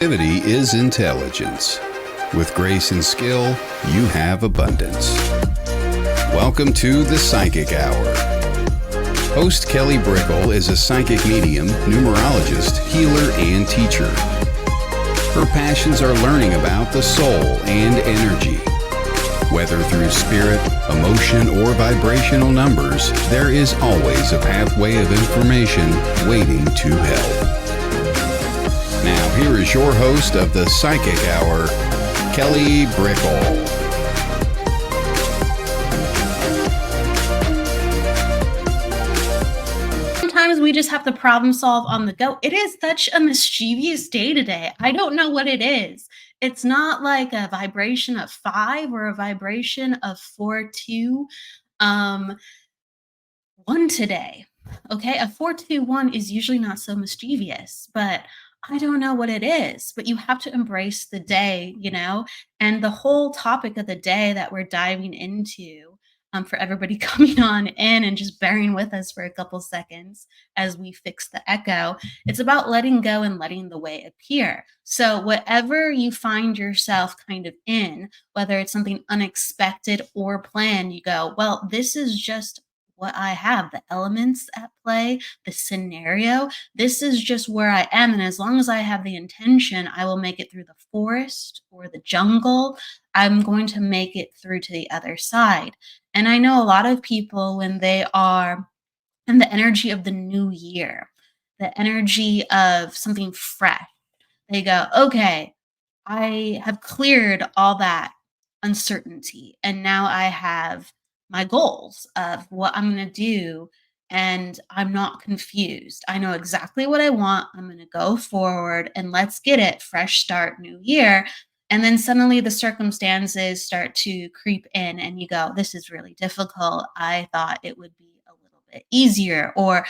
Creativity is intelligence. With grace and skill, you have abundance. Welcome to the Psychic Hour. Host Kelly Brickle is a psychic medium, numerologist, healer, and teacher. Her passions are learning about the soul and energy. Whether through spirit, emotion, or vibrational numbers, there is always a pathway of information waiting to help. Now, here is your host of the Psychic Hour, Kelly Brickle. Sometimes we just have to problem solve on the go. It is such a mischievous day today. I don't know what it is. It's not like a vibration of 5 or a vibration of 4-2. 1 today. Okay, a 4-2-1 is usually not so mischievous, but I don't know what it is. But you have to embrace the day, and the whole topic of the day that we're diving into, for everybody coming on in and just bearing with us for a couple seconds as we fix the echo. It's about letting go and letting the way appear. So whatever you find yourself kind of in, whether it's something unexpected or planned, you go, well, this is just what I have, the elements at play, the scenario. This is just where I am. And as long as I have the intention, I will make it through the forest or the jungle. I'm going to make it through to the other side. And I know a lot of people, when they are in the energy of the new year, the energy of something fresh, they go, okay, I have cleared all that uncertainty. And now I have my goals of what I'm going to do. And I'm not confused. I know exactly what I want. I'm going to go forward and let's get it. Fresh start, new year. And then suddenly the circumstances start to creep in and you go, this is really difficult. I thought it would be a little bit easier, or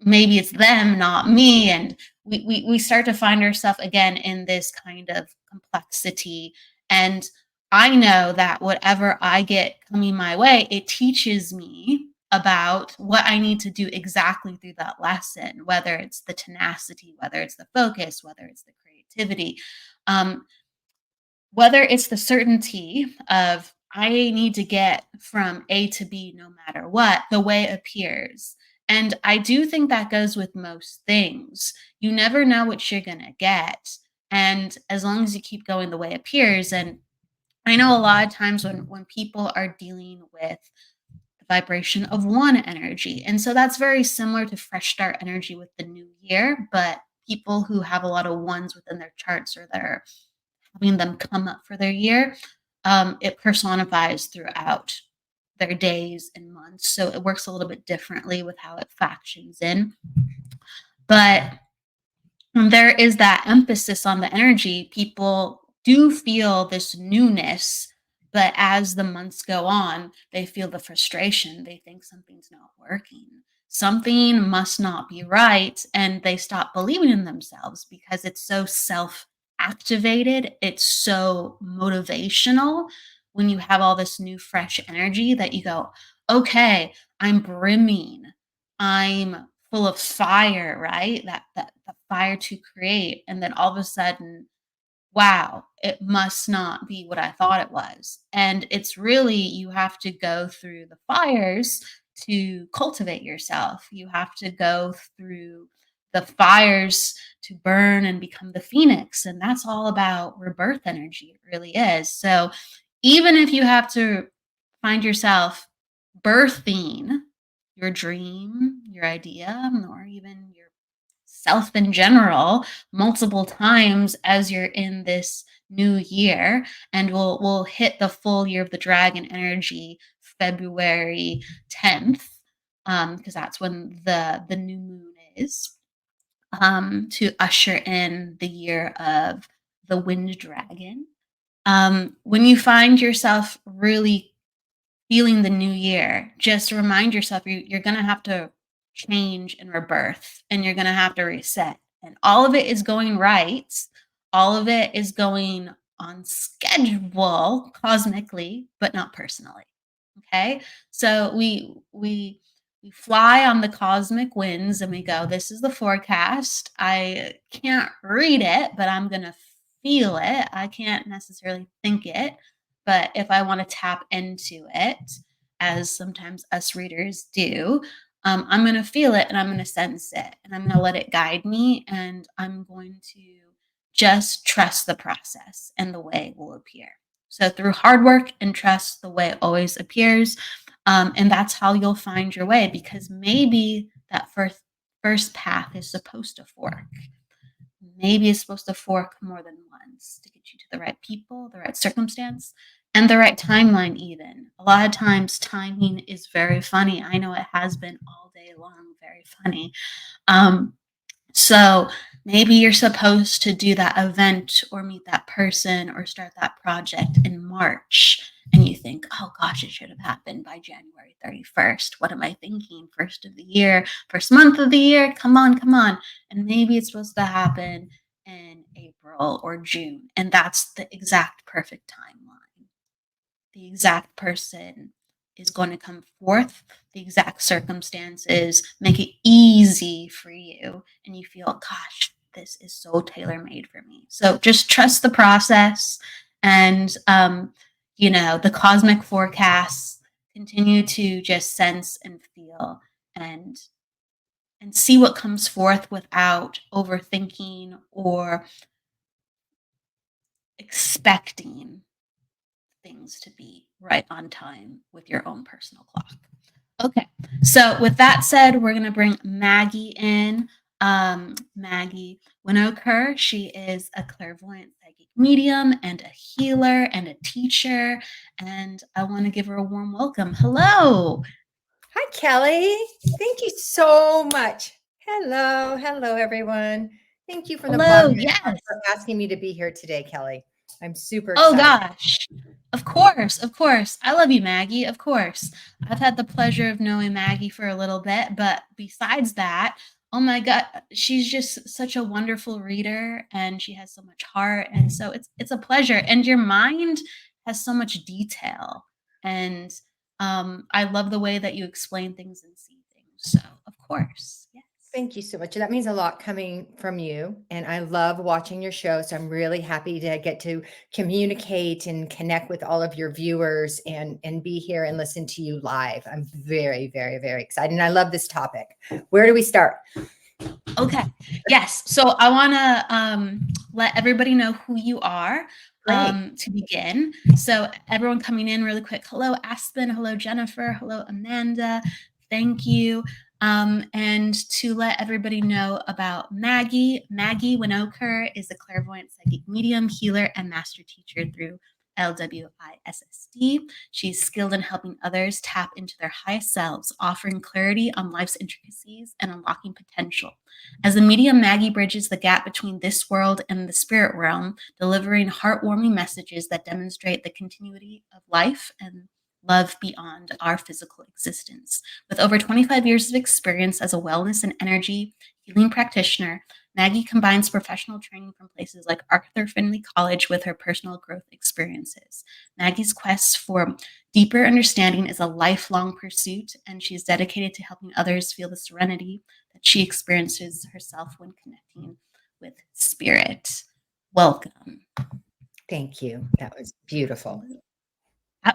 maybe it's them, not me. And we start to find ourselves again in this kind of complexity. And I know that whatever I get coming my way, it teaches me about what I need to do exactly through that lesson, whether it's the tenacity, whether it's the focus, whether it's the creativity, whether it's the certainty of I need to get from A to B no matter what, the way appears. And I do think that goes with most things. You never know what you're going to get. And as long as you keep going the way it appears, and I know a lot of times when people are dealing with the vibration of 1 energy. And so that's very similar to fresh start energy with the new year. But people who have a lot of 1s within their charts, or they're having them come up for their year, it personifies throughout their days and months. So it works a little bit differently with how it factions in. But when there is that emphasis on the energy, people do feel this newness, but as the months go on, they feel the frustration. They think something's not working. Something must not be right. And they stop believing in themselves because it's so self-activated. It's so motivational when you have all this new, fresh energy that you go, okay, I'm brimming. I'm full of fire, right? That the fire to create. And then all of a sudden, wow, it must not be what I thought it was. And it's really, you have to go through the fires to cultivate yourself. You have to go through the fires to burn and become the phoenix. And that's all about rebirth energy. It really is. So even if you have to find yourself birthing your dream, your idea, or even your self in general multiple times as you're in this new year, and we'll hit the full year of the dragon energy February 10th, because that's when the new moon is, to usher in the year of the wind dragon. When you find yourself really feeling the new year, just remind yourself you're going to have to change and rebirth, and you're going to have to reset. And all of it is going right. All of it is going on schedule cosmically, but not personally. Okay. So we We fly on the cosmic winds and we go, this is the forecast. I can't read it, but I'm going to feel it. I can't necessarily think it, but if I want to tap into it, as sometimes us readers do, I'm going to feel it and I'm going to sense it and I'm going to let it guide me. And I'm going to just trust the process and the way it will appear. So through hard work and trust, the way always appears. And that's how you'll find your way, because maybe that first path is supposed to fork. Maybe it's supposed to fork more than once to get you to the right people, the right circumstance, and the right timeline even. A lot of times timing is very funny. I know it has been all day long, very funny. So maybe you're supposed to do that event or meet that person or start that project in March. And you think, oh gosh, it should have happened by January 31st. What am I thinking? First of the year, first month of the year. Come on, come on. And maybe it's supposed to happen in April or June. And that's the exact perfect timeline. The exact person is going to come forth, the exact circumstances make it easy for you, and you feel, gosh, this is so tailor-made for me. So just trust the process, and the cosmic forecasts, continue to just sense and feel and see what comes forth without overthinking or expecting things to be right on time with your own personal clock. Okay, so with that said, we're going to bring Maggie in. Maggie Winokur, she is a clairvoyant psychic medium and a healer and a teacher, and I want to give her a warm welcome. Hello. Hi, Kelly. Thank you so much. Hello, everyone. Thank you from the bottom of my heart for asking me to be here today, Kelly. I'm super excited. Oh gosh. Of course. I love you, Maggie. Of course. I've had the pleasure of knowing Maggie for a little bit, but besides that, oh my God, she's just such a wonderful reader and she has so much heart. And so it's a pleasure. And your mind has so much detail. And I love the way that you explain things and see things. So of course. Yes. Thank you so much. That means a lot coming from you. And I love watching your show. So I'm really happy to get to communicate and connect with all of your viewers and be here and listen to you live. I'm very, very, very excited. And I love this topic. Where do we start? Okay. Yes. So I want to let everybody know who you are to begin. So everyone coming in really quick. Hello, Aspen. Hello, Jennifer. Hello, Amanda. Thank you. And to let everybody know about Maggie Winokur is a clairvoyant psychic medium, healer, and master teacher through LWISSD. She's skilled in helping others tap into their highest selves, offering clarity on life's intricacies and unlocking potential. As a medium, Maggie bridges the gap between this world and the spirit realm, delivering heartwarming messages that demonstrate the continuity of life and love beyond our physical existence. With over 25 years of experience as a wellness and energy healing practitioner, Maggie combines professional training from places like Arthur Findlay College with her personal growth experiences. Maggie's quest for deeper understanding is a lifelong pursuit, and she is dedicated to helping others feel the serenity that she experiences herself when connecting with spirit. Welcome. Thank you. That was beautiful.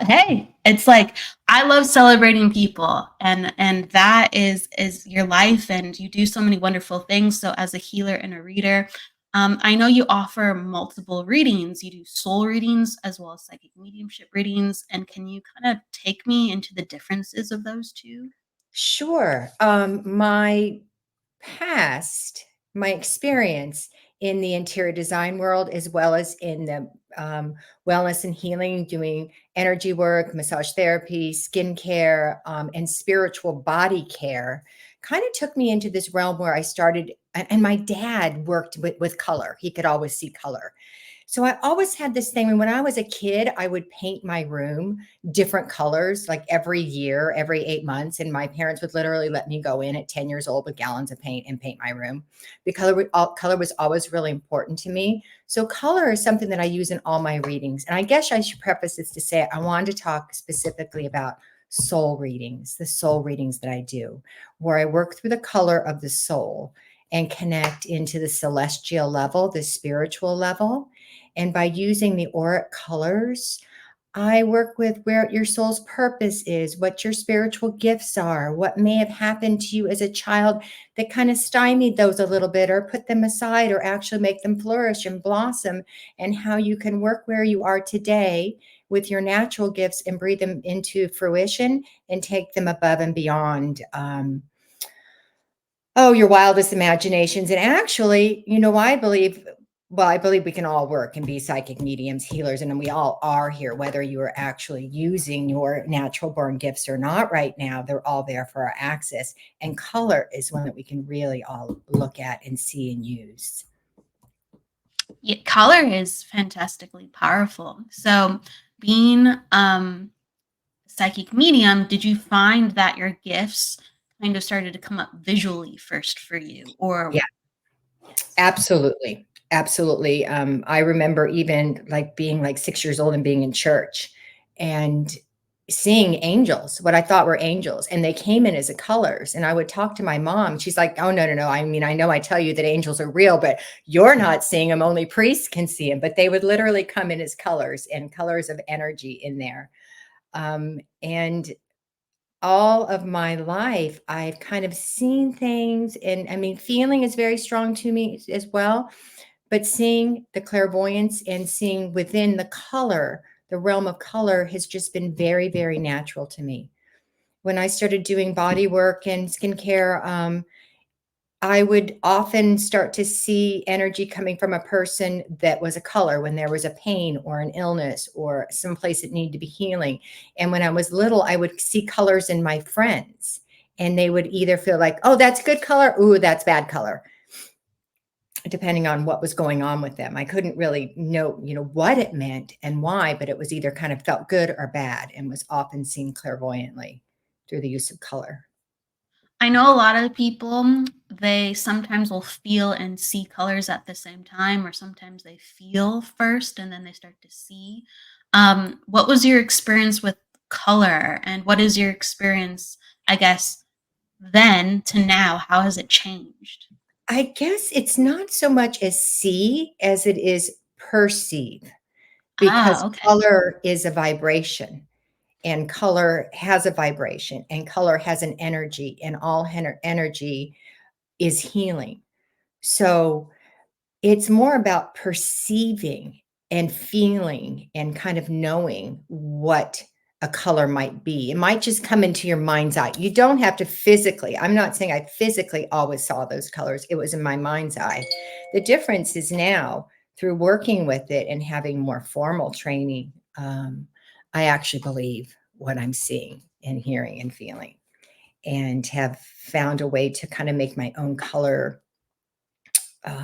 Hey, it's like, I love celebrating people, and that is your life, and you do so many wonderful things. So as a healer and a reader, I know you offer multiple readings. You do soul readings as well as psychic mediumship readings. And can you kind of take me into the differences of those two? Sure. My experience in the interior design world, as well as in the wellness and healing, doing energy work, massage therapy, skincare, and spiritual body care, kind of took me into this realm where I started, and my dad worked with color. He could always see color. So I always had this thing. When I was a kid, I would paint my room different colors, like every year, every 8 months. And my parents would literally let me go in at 10 years old with gallons of paint and paint my room. Because color was always really important to me. So color is something that I use in all my readings. And I guess I should preface this to say I wanted to talk specifically about soul readings, the soul readings that I do, where I work through the color of the soul and connect into the celestial level, the spiritual level. And by using the auric colors, I work with where your soul's purpose is, what your spiritual gifts are, what may have happened to you as a child that kind of stymied those a little bit or put them aside or actually make them flourish and blossom, and how you can work where you are today with your natural gifts and breathe them into fruition and take them above and beyond. Your wildest imaginations. And actually, I believe we can all work and be psychic mediums, healers, and we all are here, whether you are actually using your natural born gifts or not right now. They're all there for our access. And color is one that we can really all look at and see and use. Yeah, color is fantastically powerful. So being psychic medium, did you find that your gifts kind of started to come up visually first for you? Or Yeah, absolutely. Absolutely. I remember even like being like 6 years old and being in church and seeing angels, what I thought were angels, and they came in as a colors. And I would talk to my mom. She's like, "Oh, no, no, no. I mean, I know I tell you that angels are real, but you're not seeing them. Only priests can see them." But they would literally come in as colors and colors of energy in there. And all of my life, I've kind of seen things. And I mean, feeling is very strong to me as well. But seeing the clairvoyance and seeing within the color, the realm of color has just been very, very natural to me. When I started doing body work and skincare, I would often start to see energy coming from a person that was a color when there was a pain or an illness or someplace that needed to be healing. And when I was little, I would see colors in my friends, and they would either feel like, "Oh, that's good color. Ooh, that's bad color," depending on what was going on with them. I couldn't really know, what it meant and why, but it was either kind of felt good or bad and was often seen clairvoyantly through the use of color. I know a lot of people, they sometimes will feel and see colors at the same time, or sometimes they feel first and then they start to see. What was your experience with color, and what is your experience, I guess, then to now? How has it changed? I guess it's not so much as see as it is perceive, because Ah, okay. color is a vibration, and color has a vibration, and color has an energy, and all energy is healing. So it's more about perceiving and feeling and kind of knowing what a color might be. It might just come into your mind's eye. You don't have to physically. I'm not saying I physically always saw those colors. It was in my mind's eye. The difference is now through working with it and having more formal training, I actually believe what I'm seeing and hearing and feeling, and have found a way to kind of make my own color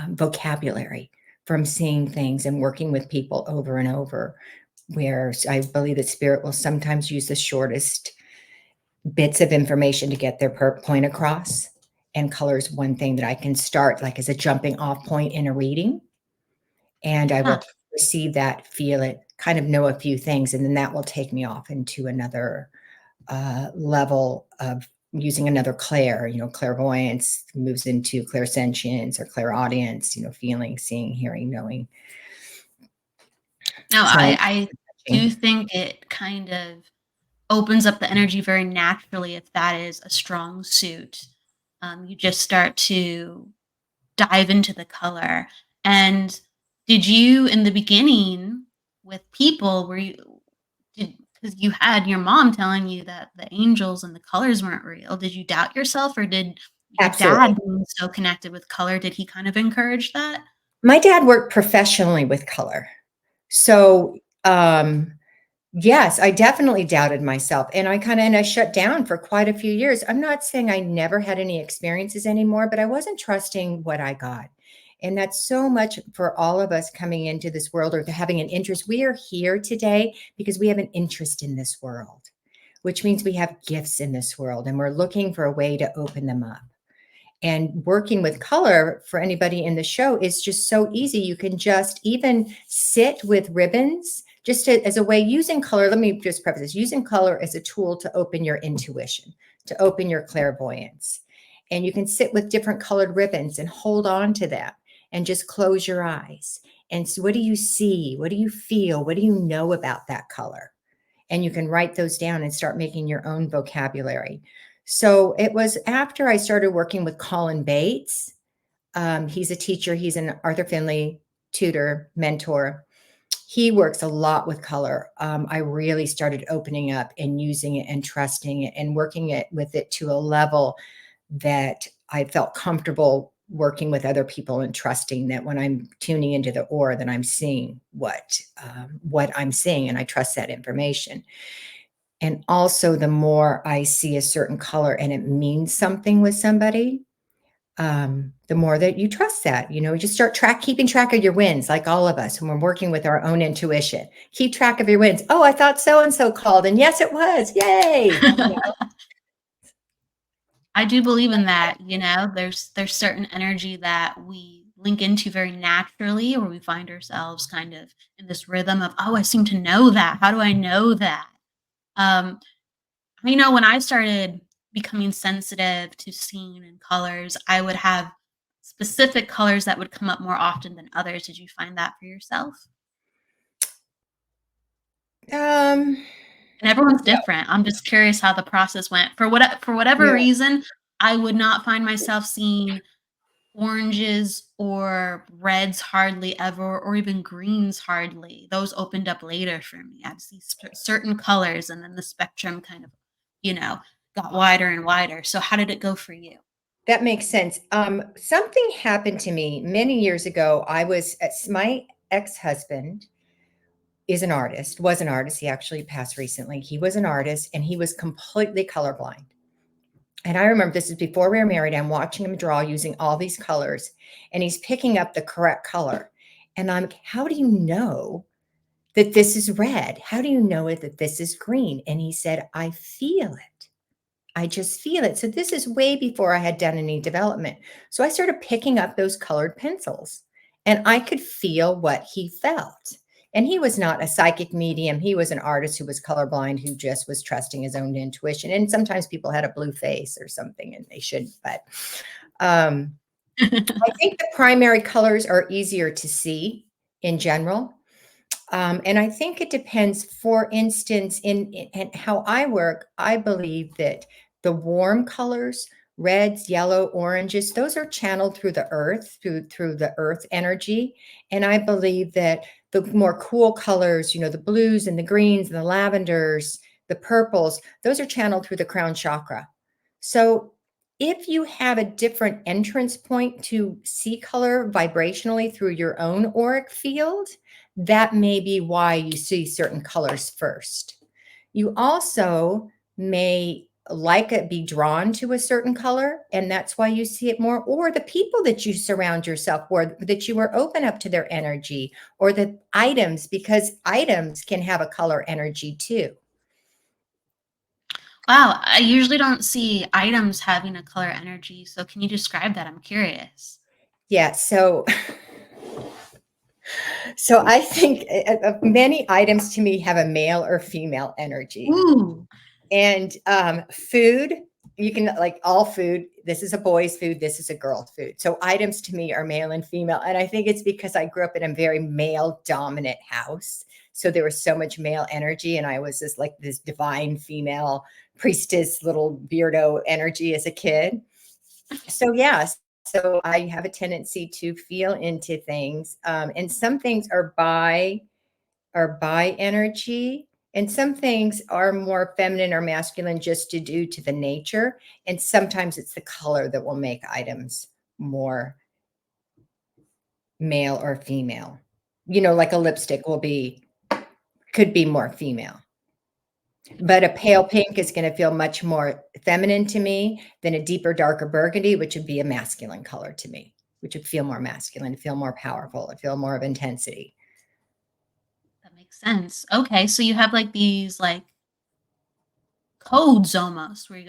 vocabulary from seeing things and working with people over and over, where I believe that spirit will sometimes use the shortest bits of information to get their point across. And color is one thing that I can start like as a jumping off point in a reading. And I Huh. will receive that, feel it, kind of know a few things. And then that will take me off into another level of using another clair, clairvoyance moves into clairsentience or clairaudience, feeling, seeing, hearing, knowing. No, So I do think it kind of opens up the energy very naturally if that is a strong suit. You just start to dive into the color. And did you, in the beginning, with people, were you did because you had your mom telling you that the angels and the colors weren't real? Did you doubt yourself, or did your absolutely. dad, being so connected with color, did he kind of encourage that? My dad worked professionally with color. So, yes, I definitely doubted myself, and I shut down for quite a few years. I'm not saying I never had any experiences anymore, but I wasn't trusting what I got. And that's so much for all of us coming into this world or having an interest. We are here today because we have an interest in this world, which means we have gifts in this world and we're looking for a way to open them up. And working with color for anybody in the show is just so easy. You can just even sit with ribbons, just as a way, using color, let me just preface this, using color as a tool to open your intuition, to open your clairvoyance. And you can sit with different colored ribbons and hold on to them and just close your eyes. And so what do you see? What do you feel? What do you know about that color? And you can write those down and start making your own vocabulary. So it was after I started working with Colin Bates. He's a teacher. He's an Arthur Findlay tutor, mentor. He works a lot with color. I really started opening up and using it and trusting it and working it with it to a level that I felt comfortable working with other people and trusting that when I'm tuning into the aura, that I'm seeing what I'm seeing, and I trust that information. And also, the more I see a certain color and it means something with somebody, the more that you trust that, you just start keeping track of your wins, like all of us when we're working with our own intuition. Keep track of your wins. Oh, I thought so and so called, and yes, it was. Yay! I do believe in that. There's certain energy that we link into very naturally, where we find ourselves kind of in this rhythm of, oh, I seem to know that. How do I know that? When I started becoming sensitive to seeing and colors, I would have specific colors that would come up more often than others. Did you find that for yourself? Um, And everyone's different. I'm just curious how the process went. For whatever Yeah. reason, I would not find myself seeing oranges or reds hardly ever, or even greens hardly. Those opened up later for me. I'd see certain colors, and then the spectrum kind of, got wider and wider. So how did it go for you? That makes sense. Something happened to me many years ago. My ex-husband was an artist. He actually passed recently. He was an artist, and he was completely colorblind. And I remember, this is before we were married. I'm watching him draw using all these colors, and he's picking up the correct color. And I'm like, how do you know that this is red? How do you know that this is green? And he said, I feel it. I just feel it. So this is way before I had done any development. So I started picking up those colored pencils, and I could feel what he felt. And he was not a psychic medium. He was an artist who was colorblind, who just was trusting his own intuition. And sometimes people had a blue face or something, and they shouldn't. But I think the primary colors are easier to see in general. And I think it depends. For instance, in how I work, I believe that the warm colors, reds, yellow, oranges, those are channeled through the earth, through the earth energy. And I believe that the more cool colors, the blues and the greens and the lavenders, the purples, those are channeled through the crown chakra. So if you have a different entrance point to see color vibrationally through your own auric field, that may be why you see certain colors first. You also may be drawn to a certain color, and that's why you see it more, or the people that you surround yourself with, that you are open up to their energy, or the items, because items can have a color energy too. Wow, I usually don't see items having a color energy. So can you describe that? I'm curious. Yeah, so I think many items to me have a male or female energy. Ooh. And food, you can, like all food, this is a boy's food, this is a girl's food. So items to me are male and female. And I think it's because I grew up in a very male dominant house. So there was so much male energy, and I was just like this divine female priestess, little beardo energy as a kid. So yes, so I have a tendency to feel into things, and some things are by energy, and some things are more feminine or masculine just due to the nature. And sometimes it's the color that will make items more male or female. Like a lipstick could be more female. But a pale pink is going to feel much more feminine to me than a deeper, darker burgundy, which would be a masculine color to me, which would feel more masculine, feel more powerful, feel more of intensity. That makes sense. Okay, so you have like these like codes almost, where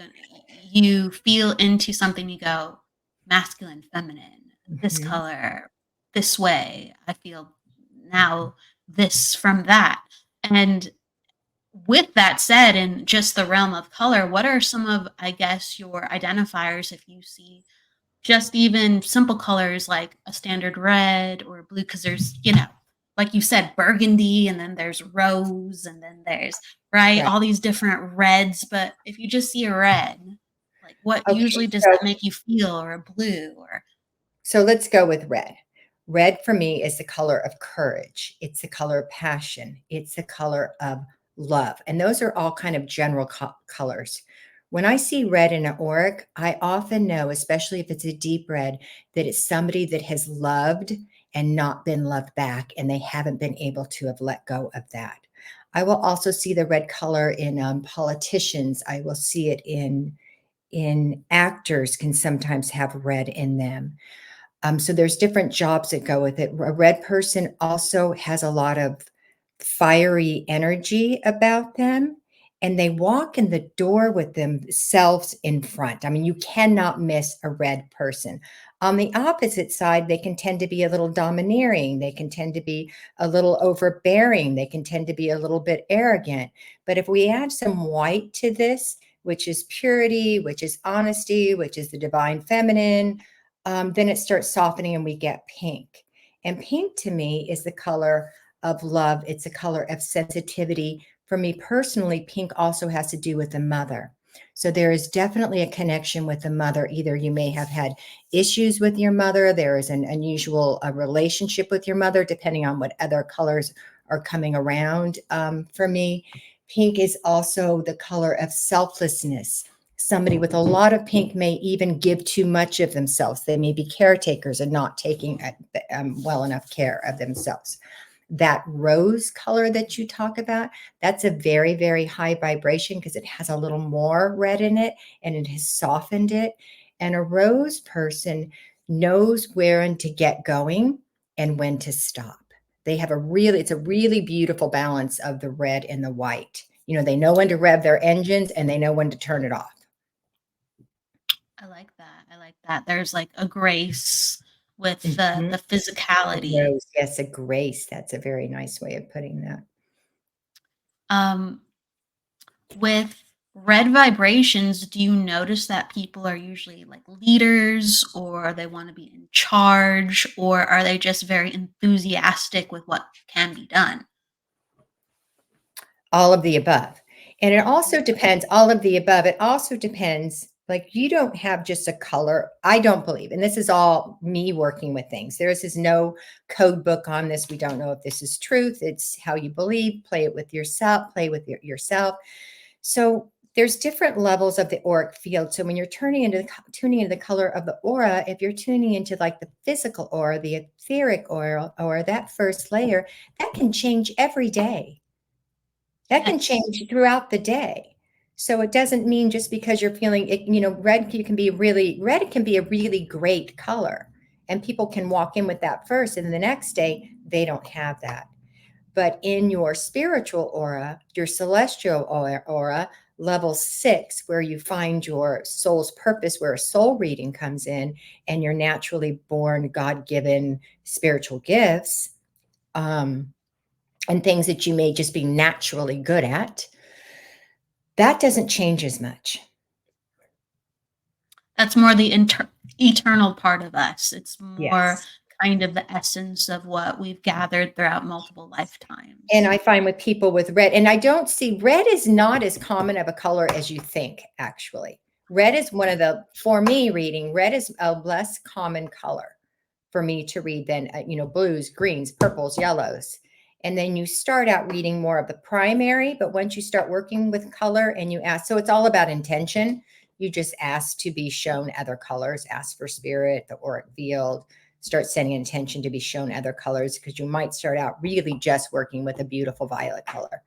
you feel into something, you go masculine, feminine, this Mhm. color, this way. I feel now this from that. And with that said, in just the realm of color, what are some of, I guess, your identifiers if you see just even simple colors like a standard red or blue? Because there's, like you said, burgundy, and then there's rose, and then there's, right, Right. all these different reds. But if you just see a red, like what Okay, usually does so that make you feel, or a blue, or so let's go with red. Red for me is the color of courage. It's the color of passion. It's the color of love. And those are all kind of general colors. When I see red in an auric, I often know, especially if it's a deep red, that it's somebody that has loved and not been loved back, and they haven't been able to have let go of that. I will also see the red color in politicians. I will see it in actors, can sometimes have red in them. So there's different jobs that go with it. A red person also has a lot of fiery energy about them, and they walk in the door with themselves in front. I mean, you cannot miss a red person. On the opposite side, they can tend to be a little domineering. They can tend to be a little overbearing. They can tend to be a little bit arrogant. But if we add some white to this, which is purity, which is honesty, which is the divine feminine, then it starts softening and we get pink. And pink to me is the color of love. It's a color of sensitivity. For me personally, pink also has to do with the mother. So there is definitely a connection with the mother. Either you may have had issues with your mother, there is an unusual relationship with your mother, depending on what other colors are coming around. For me, pink is also the color of selflessness. Somebody with a lot of pink may even give too much of themselves. They may be caretakers and not taking well enough care of themselves. That rose color that you talk about, that's a very, very high vibration because it has a little more red in it and it has softened it. And a rose person knows when to get going and when to stop. They have it's a really beautiful balance of the red and the white. They know when to rev their engines and they know when to turn it off. I like that. I like that. There's like a grace with Mhm. the physicality. Rose, yes, a grace. That's a very nice way of putting that. Um, with red vibrations, do you notice that people are usually like leaders, or they want to be in charge, or are they just very enthusiastic with what can be done? All of the above. And it also depends, all of the above. It also depends, like you don't have just a color. I don't believe, and this is all me working with things. There is no code book on this. We don't know if this is truth. It's how you believe. Play it with yourself, play with yourself. So there's different levels of the auric field. So when you're tuning into the color of the aura, if you're tuning into like the physical aura, the etheric aura, or that first layer, that can change every day. That can Yes. change throughout the day. So it doesn't mean just because you're feeling it, red can be a really great color. And people can walk in with that first, and the next day they don't have that. But in your spiritual aura, your celestial aura, level 6, where you find your soul's purpose, where a soul reading comes in, and your naturally born, God-given spiritual gifts, and things that you may just be naturally good at, that doesn't change as much. That's more the eternal part of us. It's more Yes. kind of the essence of what we've gathered throughout multiple lifetimes. And I find with people with red, and I don't see red is not as common of a color as you think, actually. Red is one of the, for me reading, red is a less common color for me to read than, blues, greens, purples, yellows. And then you start out reading more of the primary, but once you start working with color and you ask, so it's all about intention. You just ask to be shown other colors, ask for spirit, the auric field, start setting intention to be shown other colors, because you might start out really just working with a beautiful violet color.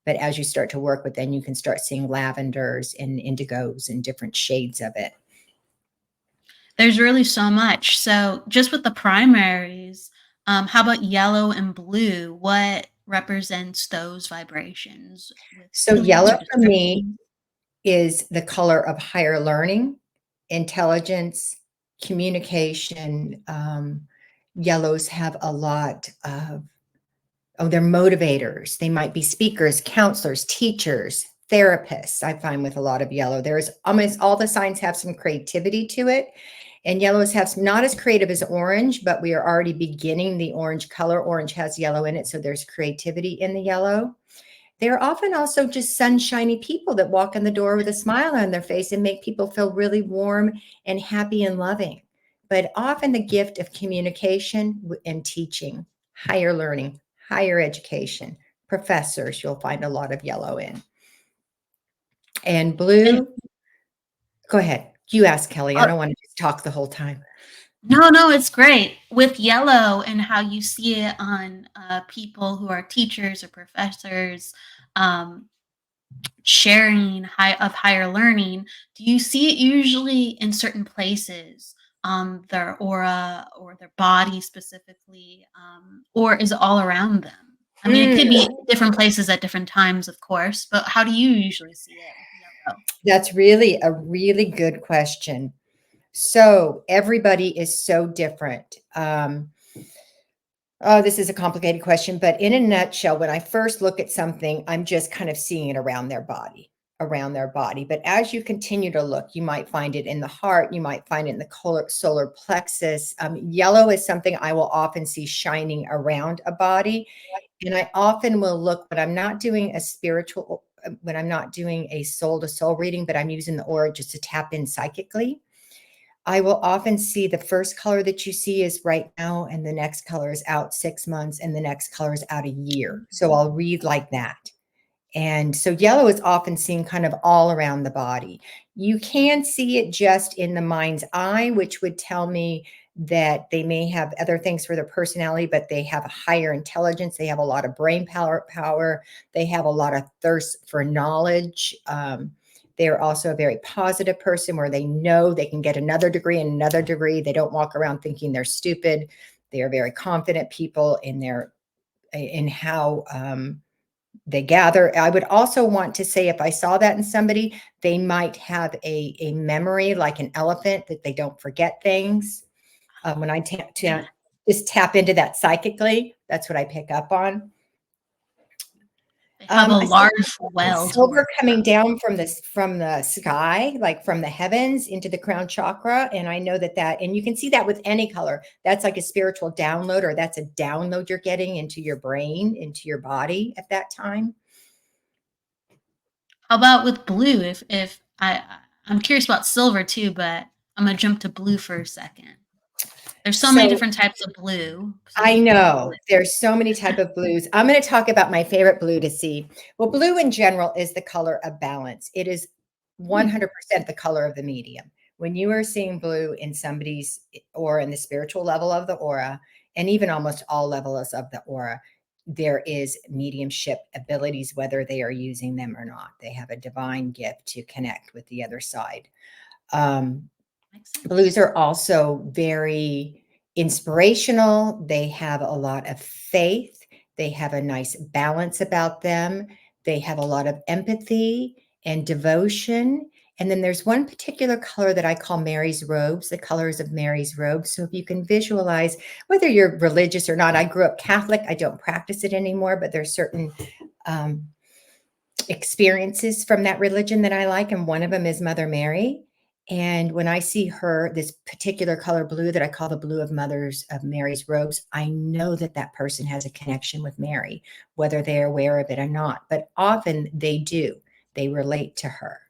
But as you start to work with, then you can start seeing lavenders and indigos and different shades of it. There's really so much. So just with the primaries, how about yellow and blue? What represents those vibrations? So Can you yellow for describe? me is the color of higher learning, intelligence, communication. Yellows have a lot of Oh, they're motivators. They might be speakers, counselors, teachers, therapists. I find with a lot of yellow, there's almost all the signs have some creativity to it. And yellows have some, not as creative as orange, but we are already beginning the orange color. Orange has yellow in it, so there's creativity in the yellow. They're often also just sunshiny people that walk in the door with a smile on their face and make people feel really warm and happy and loving. But often the gift of communication and teaching, higher learning, higher education, professors, you'll find a lot of yellow in. And blue, go ahead. You ask, Kelly. I don't want to just talk the whole time. No, it's great. With yellow and how you see it on people who are teachers or professors, sharing higher learning, do you see it usually in certain places, their aura or their body specifically, or is it all around them? I mean, it could be different places at different times, of course, but how do you usually see it with yellow? That's really a really good question. So everybody is so different. Oh, this is a complicated question, but in a nutshell, when I first look at something, I'm just kind of seeing it around their body. But as you continue to look, you might find it in the heart. You might find it in the solar plexus. Yellow is something I will often see shining around a body. And I often will look, but I'm not doing a spiritual, when I'm not doing a soul to soul reading, but I'm using the aura just to tap in psychically. I will often see the first color that you see is right now, and the next color is out 6 months, and the next color is out a year. So I'll read like that. And so yellow is often seen kind of all around the body. You can see it just in the mind's eye, which would tell me that they may have other things for their personality, but they have a higher intelligence. They have a lot of brain power. They have a lot of thirst for knowledge. They're also a very positive person where they know they can get another degree and another degree. They don't walk around thinking they're stupid. They are very confident people in how they gather. I would also want to say, if I saw that in somebody, they might have a memory like an elephant, that they don't forget things. When I just tap into that psychically, that's what I pick up on. They have a large well. Silver coming down from the sky, like from the heavens into the crown chakra. And I know and you can see that with any color. That's like a spiritual download, or that's a download you're getting into your brain, into your body at that time. How about with blue? If I'm curious about silver too, but I'm gonna jump to blue for a second. There's so many different types of blue. I know there's so many types of blues. I'm going to talk about my favorite blue to see. Well, blue in general is the color of balance. It is 100% the color of the medium. When you are seeing blue in somebody's aura, in the spiritual level of the aura, and even almost all levels of the aura, there is mediumship abilities, whether they are using them or not. They have a divine gift to connect with the other side. Blues are also very inspirational. They have a lot of faith. They have a nice balance about them. They have a lot of empathy and devotion. And then there's one particular color that I call Mary's robes, the colors of Mary's robes. So if you can visualize, whether you're religious or not, I grew up Catholic. I don't practice it anymore, but there's certain experiences from that religion that I like. And one of them is Mother Mary. And when I see her, this particular color blue that I call the blue of Mary's robes, I know that that person has a connection with Mary, whether they're aware of it or not. But often they do. They relate to her.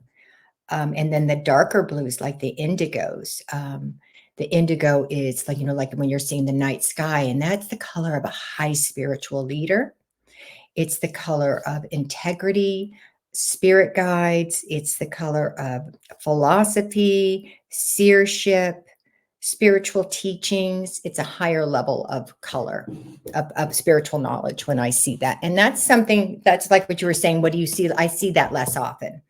And then the darker blues, like the indigos. The indigo is like, like when you're seeing the night sky, and that's the color of a high spiritual leader. It's the color of integrity, spirit guides. It's the color of philosophy, seership, spiritual teachings. It's a higher level of color, of spiritual knowledge when I see that. And that's something that's like what you were saying. What do you see? I see that less often.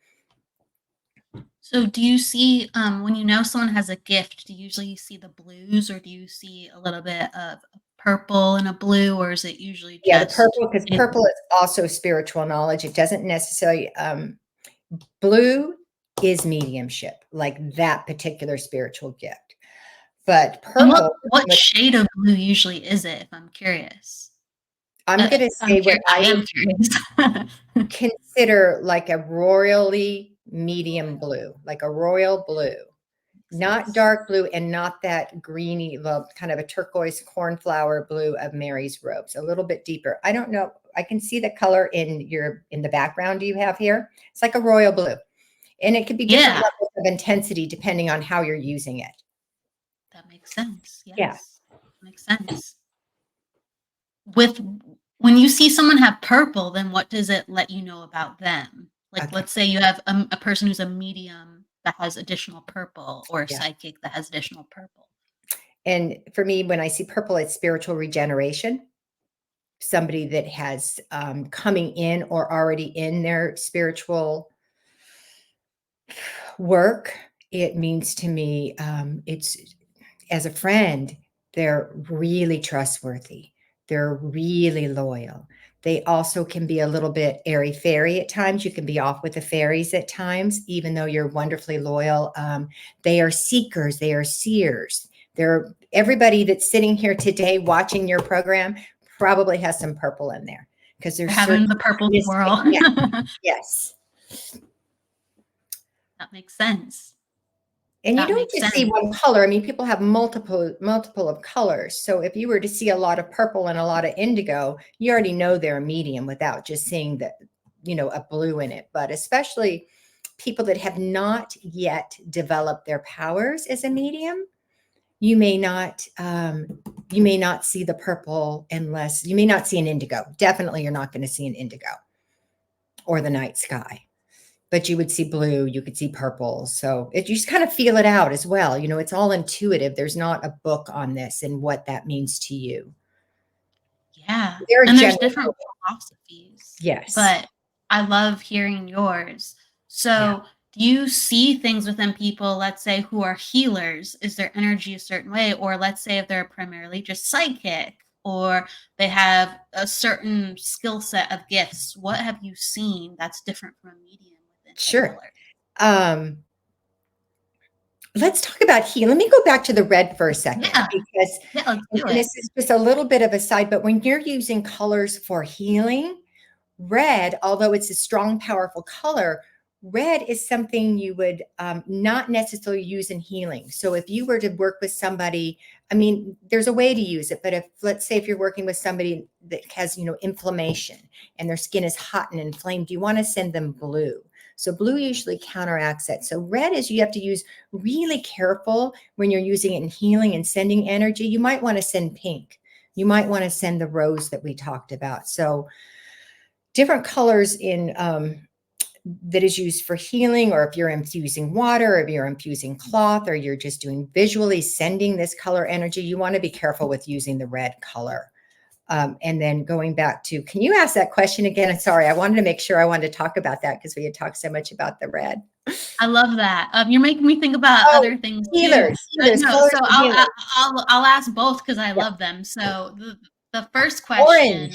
So do you see, when you know someone has a gift, do you usually see the blues, or do you see a little bit of purple and a blue, or is it usually just... Yeah, the purple, because purple is also spiritual knowledge. It doesn't necessarily, blue is mediumship, like that particular spiritual gift. But purple... What shade of blue usually is it, if I'm curious? I'm going to say what I I am curious. would consider like a royally medium blue, like a royal blue. Not dark blue and not that greeny, well, kind of a turquoise cornflower blue of Mary's robes, a little bit deeper. I don't know. I can see the color in the background you have here. It's like a royal blue. And it could be different Yeah, levels of intensity depending on how you're using it. that makes sense. Yeah. Yes, makes sense. When you see someone have purple, then what does it let you know about them? Like, Okay. let's say you have a person who's a medium that has additional purple, or a Yeah. psychic that has additional purple. And for me, when I see purple, it's spiritual regeneration. Somebody that has coming in or already in their spiritual work. It means to me, it's as a friend, they're really trustworthy. They're really loyal. They also can be a little bit airy fairy at times. You can be off with the fairies at times, even though you're wonderfully loyal. They are seekers. They are seers. They're everybody that's sitting here today watching your program probably has some purple in there because they're Having the purple swirl. Yeah, yes. That makes sense. And you That don't makes just see sense. one color. I mean, people have multiple of colors. So if you were to see a lot of purple and a lot of indigo, you already know they're a medium without just seeing the, a blue in it. But especially people that have not yet developed their powers as a medium, you may not see the purple unless you may not see an indigo. Definitely, you're not going to see an indigo or the night sky. But you would see blue, you could see purple. So you just kind of feel it out as well. It's all intuitive. There's not a book on this and what that means to you. Yeah. They're And there's general. different philosophies. Yes. But I love hearing yours. So do you see things within people, let's say, who are healers? Is their energy a certain way? Or let's say if they're primarily just psychic, or they have a certain skill set of gifts, what have you seen that's different from a medium within Sure. color? Let's talk about healing. Let me go back to the red for a second, because let's do and it. this is just a little bit of a side, but when you're using colors for healing, red, although it's a strong, powerful color, red is something you would not necessarily use in healing. So if you were to work with somebody, I mean, there's a way to use it, but let's say if you're working with somebody that has, inflammation and their skin is hot and inflamed, you want to send them blue. So blue usually counteracts that. So red is you have to use really careful when you're using it in healing and sending energy. You might want to send pink. You might want to send the rose that we talked about. So different colors in that is used for healing, or if you're infusing water, or if you're infusing cloth, or you're just doing visually sending this color energy, you want to be careful with using the red color. And then going back to, can you ask that question again? I'm sorry, I wanted to make sure I wanted to talk about that because we had talked so much about the red. I love that. You're making me think about other things healers, too. healers, No, so healers. I'll ask both because I love them. So the first question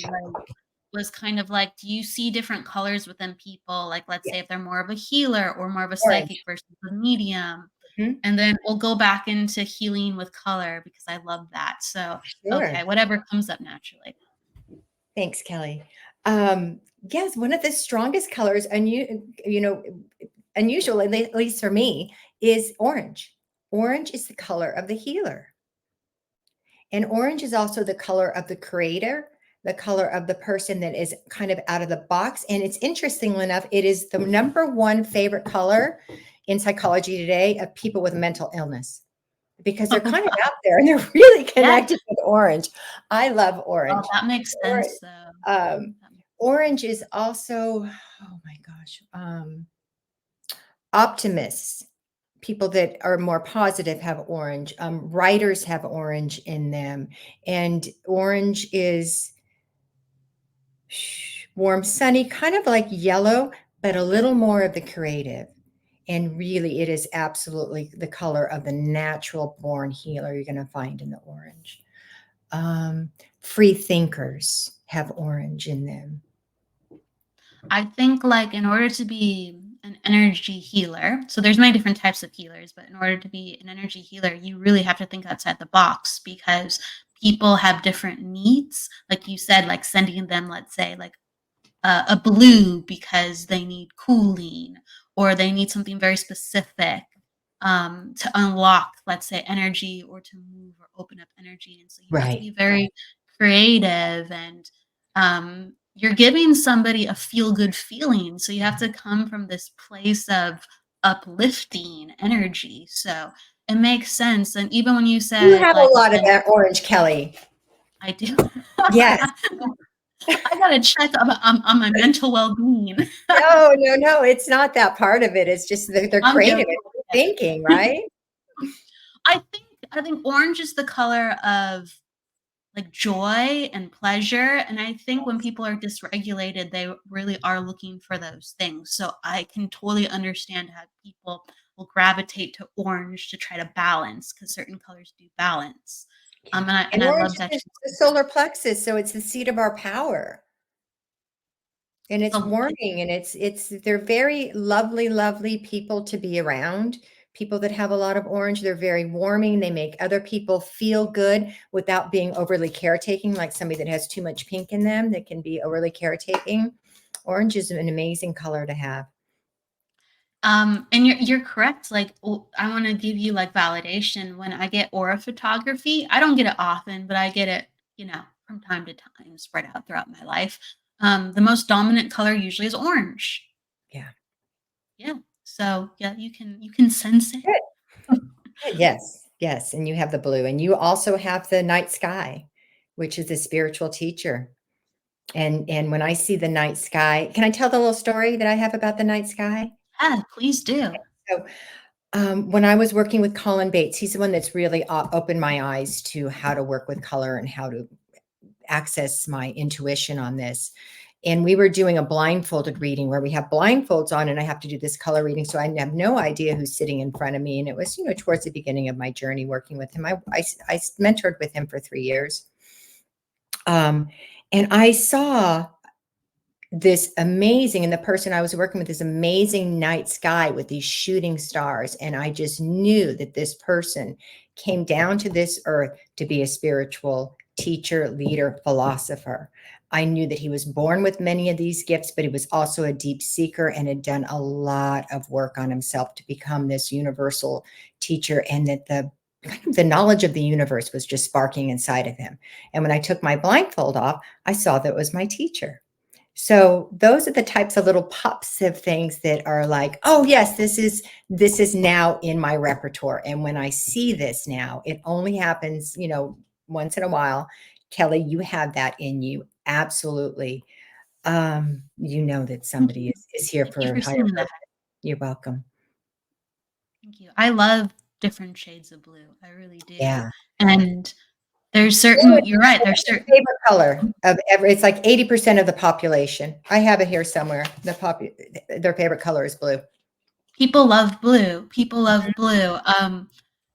was kind of like, do you see different colors within people? Like, let's say if they're more of a healer or more of a psychic versus a medium. And then we'll go back into healing with color because I love that. So, okay, whatever comes up naturally. Thanks, Kelly. Yes, one of the strongest colors, and unusually, at least for me, is orange. Orange is the color of the healer. And orange is also the color of the creator, the color of the person that is kind of out of the box. And it's interestingly enough, it is the number one favorite color in psychology today of people with mental illness, because they're kind of out there and they're really connected with orange. I love orange. Oh, that makes sense, though. Orange is also, oh my gosh, optimists. People that are more positive have orange. Writers have orange in them. And orange is warm, sunny, kind of like yellow, but a little more of the creative. And really, it is absolutely the color of the natural born healer you're going to find in the orange. Free thinkers have orange in them. I think, like, in order to be an energy healer, so there's many different types of healers, but in order to be an energy healer, you really have to think outside the box, because people have different needs. Like you said, like sending them, let's say, like a blue because they need cooling or they need something very specific to unlock, let's say, energy or to move or open up energy. And so you have to be Right. very creative, and you're giving somebody a feel good feeling. So you have to come from this place of uplifting energy. So it makes sense. And even when you You said, have a like, lot of when that orange, Kelly. I do, Yes. I gotta check on my mental well-being. No, no, no. It's not that part of it. It's just they're I'm creative joking. and thinking, right? I think orange is the color of like joy and pleasure. And I think when people are dysregulated, they really are looking for those things. So I can totally understand how people will gravitate to orange to try to balance, because certain colors do balance. Yeah. And And I orange love that is you the said that. solar plexus, so it's the seat of our power. And it's warming, and it's they're very lovely, lovely people to be around. People that have a lot of orange, they're very warming. They make other people feel good without being overly caretaking, like somebody that has too much pink in them that can be overly caretaking. Orange is an amazing color to have. And you're correct. Like, I want to give you like validation when I get aura photography. I don't get it often, but I get it, from time to time, spread out throughout my life. The most dominant color usually is orange. Yeah. Yeah. So yeah, you can sense it. Good. Good. Yes. Yes. And you have the blue, and you also have the night sky, which is a spiritual teacher. And when I see the night sky, can I tell the little story that I have about the night sky? Yeah, please do. So, when I was working with Colin Bates, he's the one that's really opened my eyes to how to work with color and how to access my intuition on this. And we were doing a blindfolded reading where we have blindfolds on, and I have to do this color reading. So I have no idea who's sitting in front of me. And it was, towards the beginning of my journey working with him. I mentored with him for 3 years. And I saw this amazing, and the person I was working with, this amazing night sky with these shooting stars. And I just knew that this person came down to this earth to be a spiritual teacher, leader, philosopher. I knew that he was born with many of these gifts, but he was also a deep seeker and had done a lot of work on himself to become this universal teacher, and that the knowledge of the universe was just sparking inside of him. And when I took my blindfold off, I saw that it was my teacher. So those are the types of little pops of things that are like, oh yes, this is now in my repertoire. And when I see this now, it only happens, once in a while. Kelly, you have that in you. Absolutely. You know that Thank somebody you. is here Thank for you a for higher saying that. purpose. You're welcome. Thank you. I love different shades of blue. I really do. Yeah. And there's Blue is you're right. There's the certain favorite color of every, it's like 80% of the population. I have it here somewhere. Their favorite color is blue. people love blue. People love blue.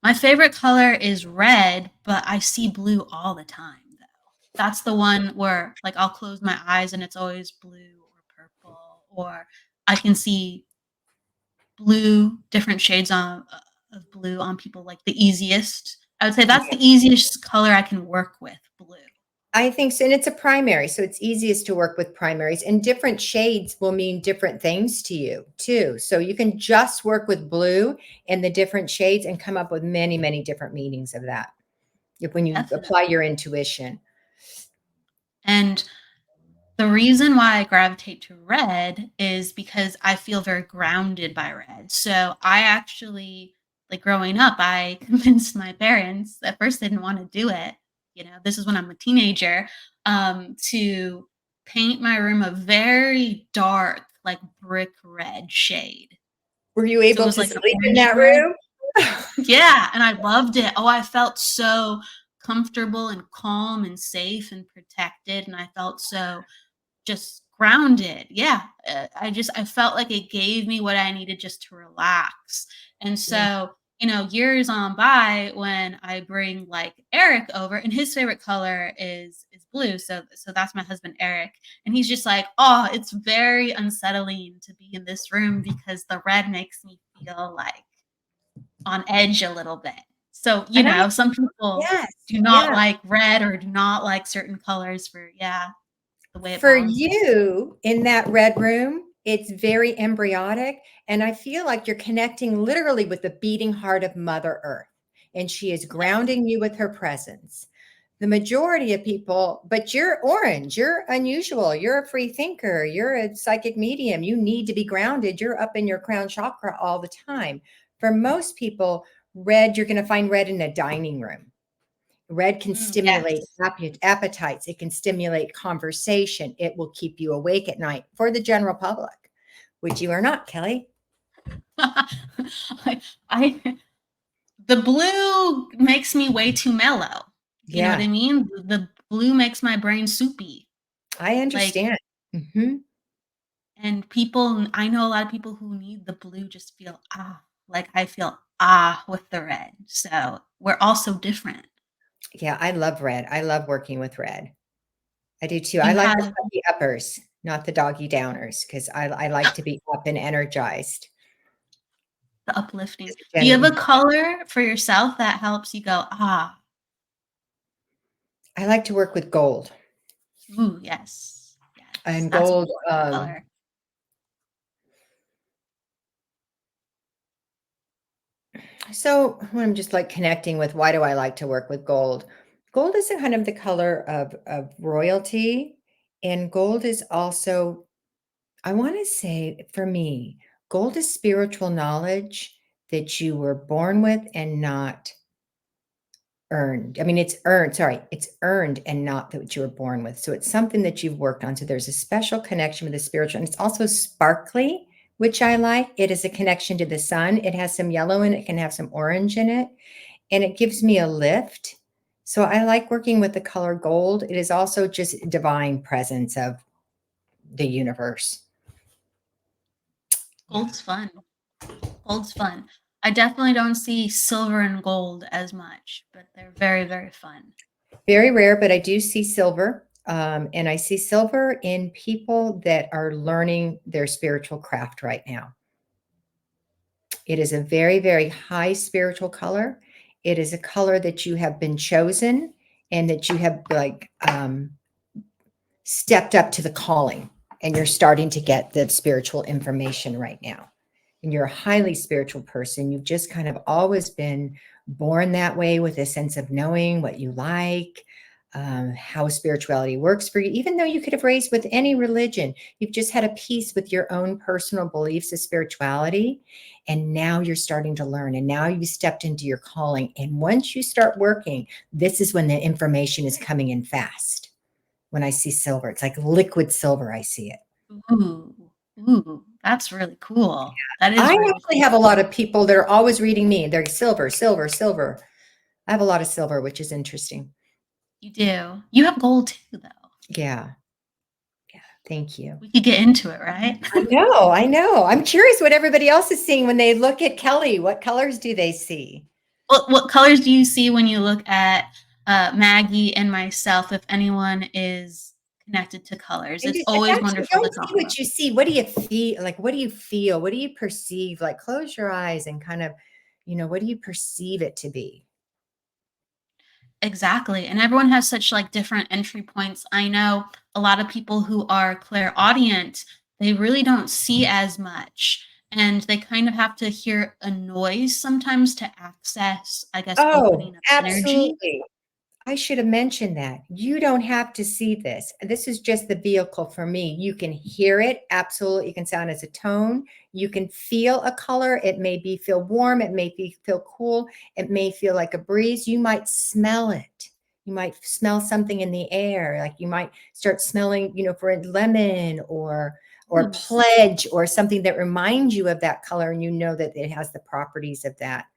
My favorite color is red, but I see blue all the time though. That's the one where like I'll close my eyes and it's always blue or purple, or I can see blue, different shades of blue on people like the easiest. I would say that's the easiest color I can work with, blue. I think so. And it's a primary. So it's easiest to work with primaries, and different shades will mean different things to you too. So you can just work with blue and the different shades and come up with many, many different meanings of that when you Definitely. apply your intuition. And the reason why I gravitate to red is because I feel very grounded by red. So I actually, like growing up, I convinced my parents, at first they didn't want to do it. This is when I'm a teenager, to paint my room a very dark, like brick red shade. Were you So it able was to like an sleep in orange that red. room? Yeah, and I loved it. Oh, I felt so comfortable and calm and safe and protected, and I felt so just grounded. Yeah, I felt like it gave me what I needed just to relax. And Yeah. so, years on by, when I bring like Eric over, and his favorite color is blue. So that's my husband Eric, and he's just like, oh, it's very unsettling to be in this room because the red makes me feel like on edge a little bit. So, And I some people yes, do not yeah. like red or do not like certain colors for, the way it For balances. you in that red room, it's very embryonic. And I feel like you're connecting literally with the beating heart of Mother Earth. And she is grounding you with her presence. The majority of people, but you're orange, you're unusual, you're a free thinker, you're a psychic medium, you need to be grounded, you're up in your crown chakra all the time. For most people, red, you're going to find red in a dining room. Red can stimulate Yes. appetites. It can stimulate conversation. It will keep you awake at night for the general public, which you are not, Kelly. I the blue makes me way too mellow. You know what Yeah, I mean? The blue makes my brain soupy. I Like, understand. Hmm. and I know a lot of people who need the blue just feel like I feel with the red. So we're also different. Yeah, I love red. I love working with red. I do too. Do I you like the have puppy uppers, not the doggy downers, because I like to be up and energized. the uplifting? Do you have And a color for yourself that helps you go, I like to work with gold. ooh, yes. Yes. And That's a gold, gorgeous color. so when I'm just like connecting with why do I like to work with gold? Gold is a kind of the color of royalty. And gold is also, I want to say for me, gold is spiritual knowledge that you were born with and not earned. I mean, it's earned, sorry, it's earned and not that you were born with. So it's something that you've worked on. So there's a special connection with the spiritual, and it's also sparkly, which I like. It is a connection to the sun. It has some yellow in it, it can have some orange in it, and it gives me a lift. So I like working with the color gold. It is also just divine presence of the universe. Yeah. Gold's fun. Gold's fun. I definitely don't see silver and gold as much, but they're very, very fun. Very rare, but I do see silver. And I see silver in people that are learning their spiritual craft right now. It is a very, very high spiritual color. It is a color that you have been chosen and that you have like stepped up to the calling, and you're starting to get the spiritual information right now. And you're a highly spiritual person. You've just kind of always been born that way with a sense of knowing what you like, how spirituality works for you. Even though you could have raised with any religion, you've just had a peace with your own personal beliefs of spirituality. And now you're starting to learn. And now you stepped into your calling. And once you start working, this is when the information is coming in fast. When I see silver, it's like liquid silver. I see it. Ooh, that's really cool. That is I really actually cool. have a lot of people that are always reading me. They're silver, silver, silver. I have a lot of silver, which is interesting. You do. You have gold too, though. Yeah. Yeah. Thank you. We could get into it, right? I know. I know. I'm curious what everybody else is seeing when they look at Kelly. What colors do they see? What colors do you see when you look at Maggie and myself? If anyone is connected to colors, And it's it's always actually wonderful to don't talk see about. what you see. What do you feel? Like, what do you feel? What do you perceive? Like, close your eyes and kind of, what do you perceive it to be? Exactly. And everyone has such like different entry points. I know a lot of people who are clairaudient, they really don't see as much. And they kind of have to hear a noise sometimes to access, I guess, Oh, opening up energy. absolutely. I should have mentioned that. You don't have to see this. This is just the vehicle for me. You can hear it. Absolutely. You can sound as a tone. You can feel a color. It may feel warm. It may feel cool. It may feel like a breeze. You might smell it. You might smell something in the air. Like you might start smelling, for lemon or Ooh, pledge or something that reminds you of that color. And you know that it has the properties of that.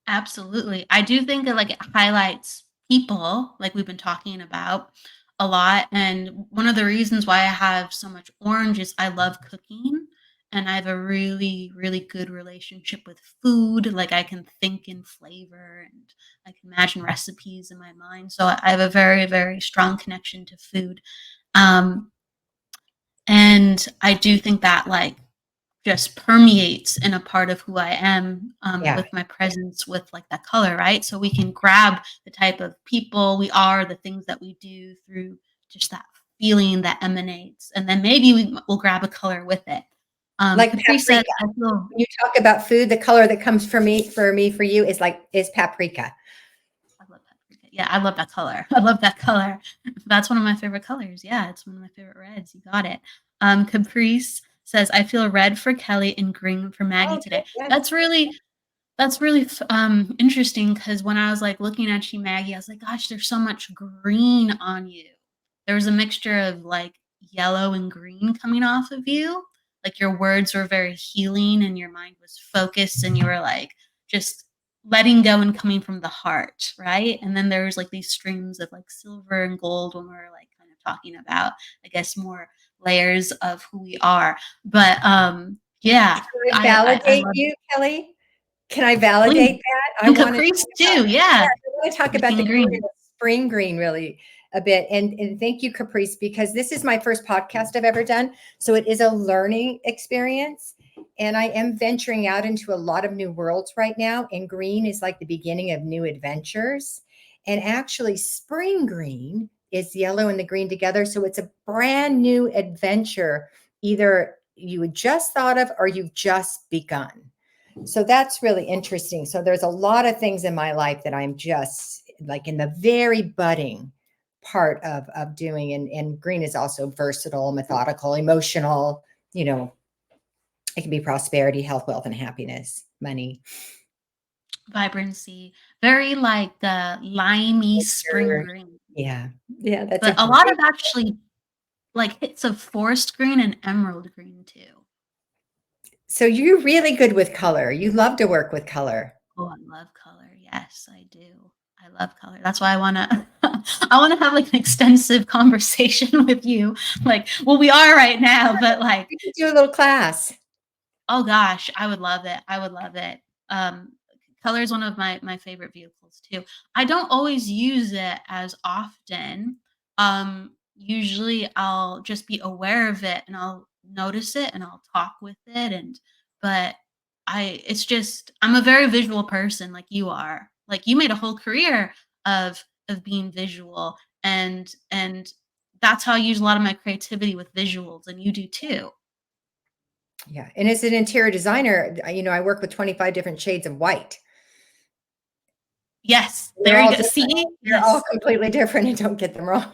absolutely. I do think that like it highlights people, like we've been talking about a lot. And one of the reasons why I have so much orange is I love cooking and I have a really, really good relationship with food. Like I can think in flavor and I can imagine recipes in my mind. So I have a very, very strong connection to food. Um, and I do think that like just permeates in a part of who I am Yeah. with my presence, with like that color, right? So we can grab the type of people we are, the things that we do through just that feeling that emanates. And then maybe we'll grab a color with it. Like Capri says, paprika. When you talk about food, the color that comes for you is paprika. I love paprika. Yeah, I love that color. I love that color. That's one of my favorite colors. Yeah, it's one of my favorite reds. You got it. Caprice says, I feel red for Kelly and green for Maggie Oh, today. yes. That's really interesting, because when I was like looking at you, Maggie, I was like, gosh, there's so much green on you. There was a mixture of like yellow and green coming off of you. Like your words were very healing and your mind was focused and you were like just letting go and coming from the heart, right? And then there was like these streams of like silver and gold when we were like kind of talking about, I guess, more layers of who we are. But yeah, Can I I validate love you, Kelly? Can I validate that? I and want to Caprice too, yeah. I want to talk about the Green. green, spring green really a bit. And thank you, Caprice, because this is my first podcast I've ever done. So it is a learning experience. And I am venturing out into a lot of new worlds right now. And green is like the beginning of new adventures. And actually, spring green is yellow and the green together. So it's a brand new adventure, either you had just thought of or you've just begun. So that's really interesting. So there's a lot of things in my life that I'm just like in the very budding part of doing. And green is also versatile, methodical, emotional, it can be prosperity, health, wealth, and happiness, money. Vibrancy, very like the limey spring green. Yeah. Yeah. That's but a lot of actually like hits of forest green and emerald green too. So you're really good with color. You love to work with color. Oh, I love color. Yes, I do. I love color. That's why I want to have like an extensive conversation with you. Like, well, we are right now, but like we could do a little class. Oh gosh, I would love it. I would love it. Color is one of my favorite vehicles too. I don't always use it as often. Usually I'll just be aware of it and I'll notice it and I'll talk with it, but I'm a very visual person like you are. Like you made a whole career of being visual, and that's how I use a lot of my creativity with visuals, and you do too. Yeah. And as an interior designer, I work with 25 different shades of white. Yes. There you go. See? They're all completely different, and don't get them wrong.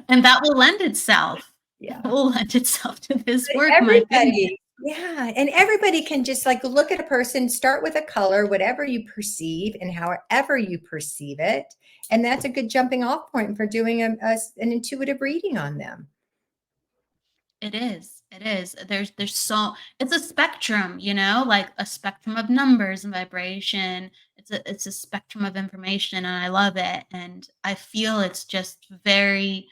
And that will lend itself. Yeah. That will lend itself to this work. Everybody. Yeah. And everybody can just like look at a person, start with a color, whatever you perceive and however you perceive it. And that's a good jumping off point for doing an intuitive reading on them. It is. It is. It's a spectrum, like a spectrum of numbers and vibration. It's a spectrum of information, and I love it. And I feel it's just very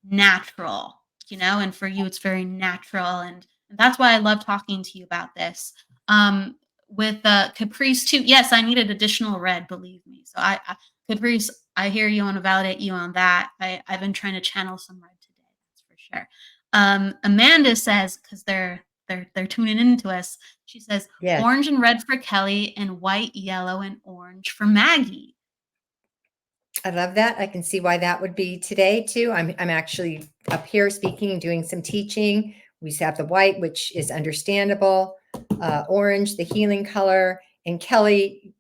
natural, and for you, it's very natural. And that's why I love talking to you about this. With Caprice too. Yes, I needed additional red, believe me. So Caprice, I hear you. Want to validate you on that. I've been trying to channel some red today. That's for sure. Amanda says, because they're tuning into us, she says, yes. Orange and red for Kelly and white, yellow, and orange for Maggie. I love that. I can see why that would be today too. I'm actually up here speaking and doing some teaching. We have the white, which is understandable, orange, the healing color, and Kelly,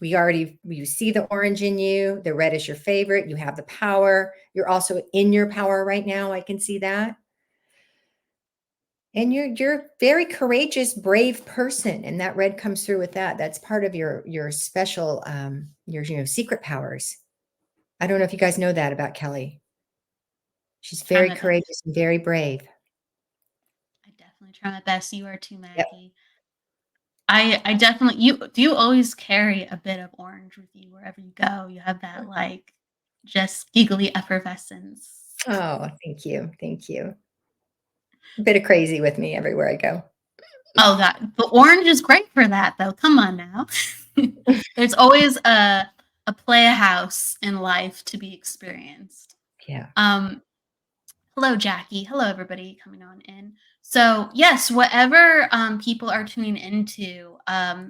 you see the orange in you. The red is your favorite. You have the power. You're also in your power right now. I can see that. And you're a very courageous, brave person. And that red comes through with that. That's part of your special, your secret powers. I don't know if you guys know that about Kelly. She's very courageous and very brave. I definitely try my best. You are too, Maggie. Yep. I definitely, you always carry a bit of orange with you wherever you go. You have that like just giggly effervescence. Oh, thank you. Thank you. A bit of crazy with me everywhere I go. Oh God, the orange is great for that though. Come on now. There's always a playhouse in life to be experienced. Yeah. Hello, Jackie. Hello, everybody coming on in. So, yes, whatever people are tuning into,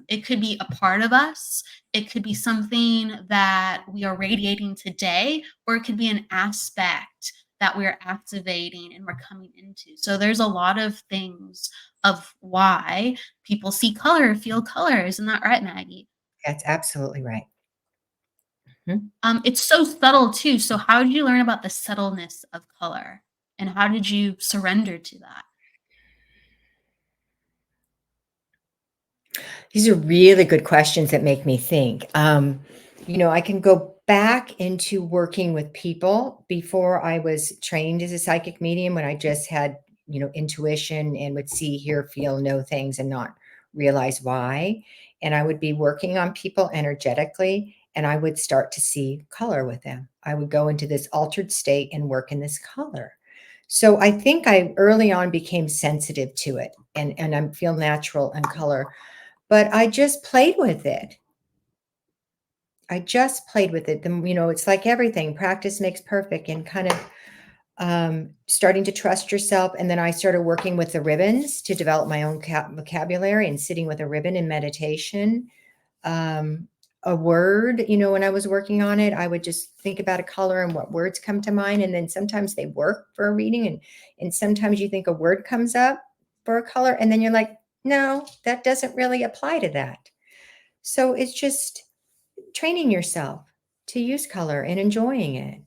it could be a part of us. It could be something that we are radiating today, or it could be an aspect that we're activating and we're coming into. So, there's a lot of things of why people see color, feel color. Isn't that right, Maggie? That's absolutely right. Mhm. It's so subtle too. So, how did you learn about the subtleness of color, and how did you surrender to that? These are really good questions that make me think. I can go back into working with people before I was trained as a psychic medium when I just had, intuition and would see, hear, feel, know things and not realize why. And I would be working on people energetically and I would start to see color with them. I would go into this altered state and work in this color. So I think I early on became sensitive to it and I feel natural in color, but I just played with it. I just played with it. It's like everything, practice makes perfect and kind of starting to trust yourself. And then I started working with the ribbons to develop my own vocabulary and sitting with a ribbon in meditation. Um, a word, when I was working on it, I would just think about a color and what words come to mind. And then sometimes they work for a reading. And sometimes you think a word comes up for a color. And then you're like, no, that doesn't really apply to that. So it's just training yourself to use color and enjoying it.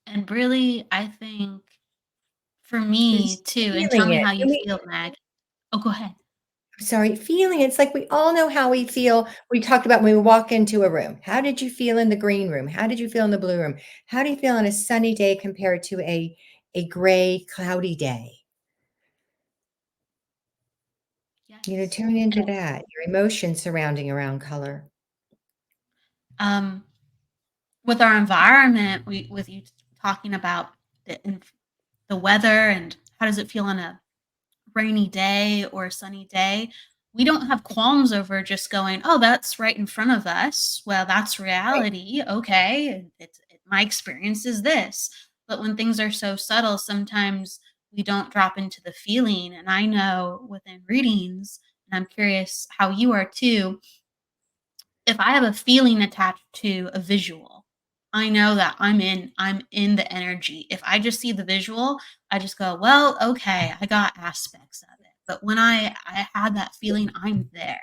And really, I think for And me too, and tell feeling me it. how you feel, Mag. Oh, go ahead. Sorry, feeling it's like we all know how we feel. We talked about when we walk into a room. How did you feel in the green room? How did you feel in the blue room? How do you feel on a sunny day compared to a gray, cloudy day? Yes. Tune into And that, your emotions surrounding around color. um, with our environment, with you talking about the weather and how does it feel on a rainy day or a sunny day, we don't have qualms over just going, "Oh, that's right in front of us. Well, that's Right. reality. Okay, my experience is this." But when things are so subtle, sometimes we don't drop into the feeling. And I know within readings, and I'm curious how you are too, if I have a feeling attached to a visual, I know that I'm in the energy. If I just see the visual, I just go, "Well, okay, I got aspects of it." But when I had that feeling, I'm there.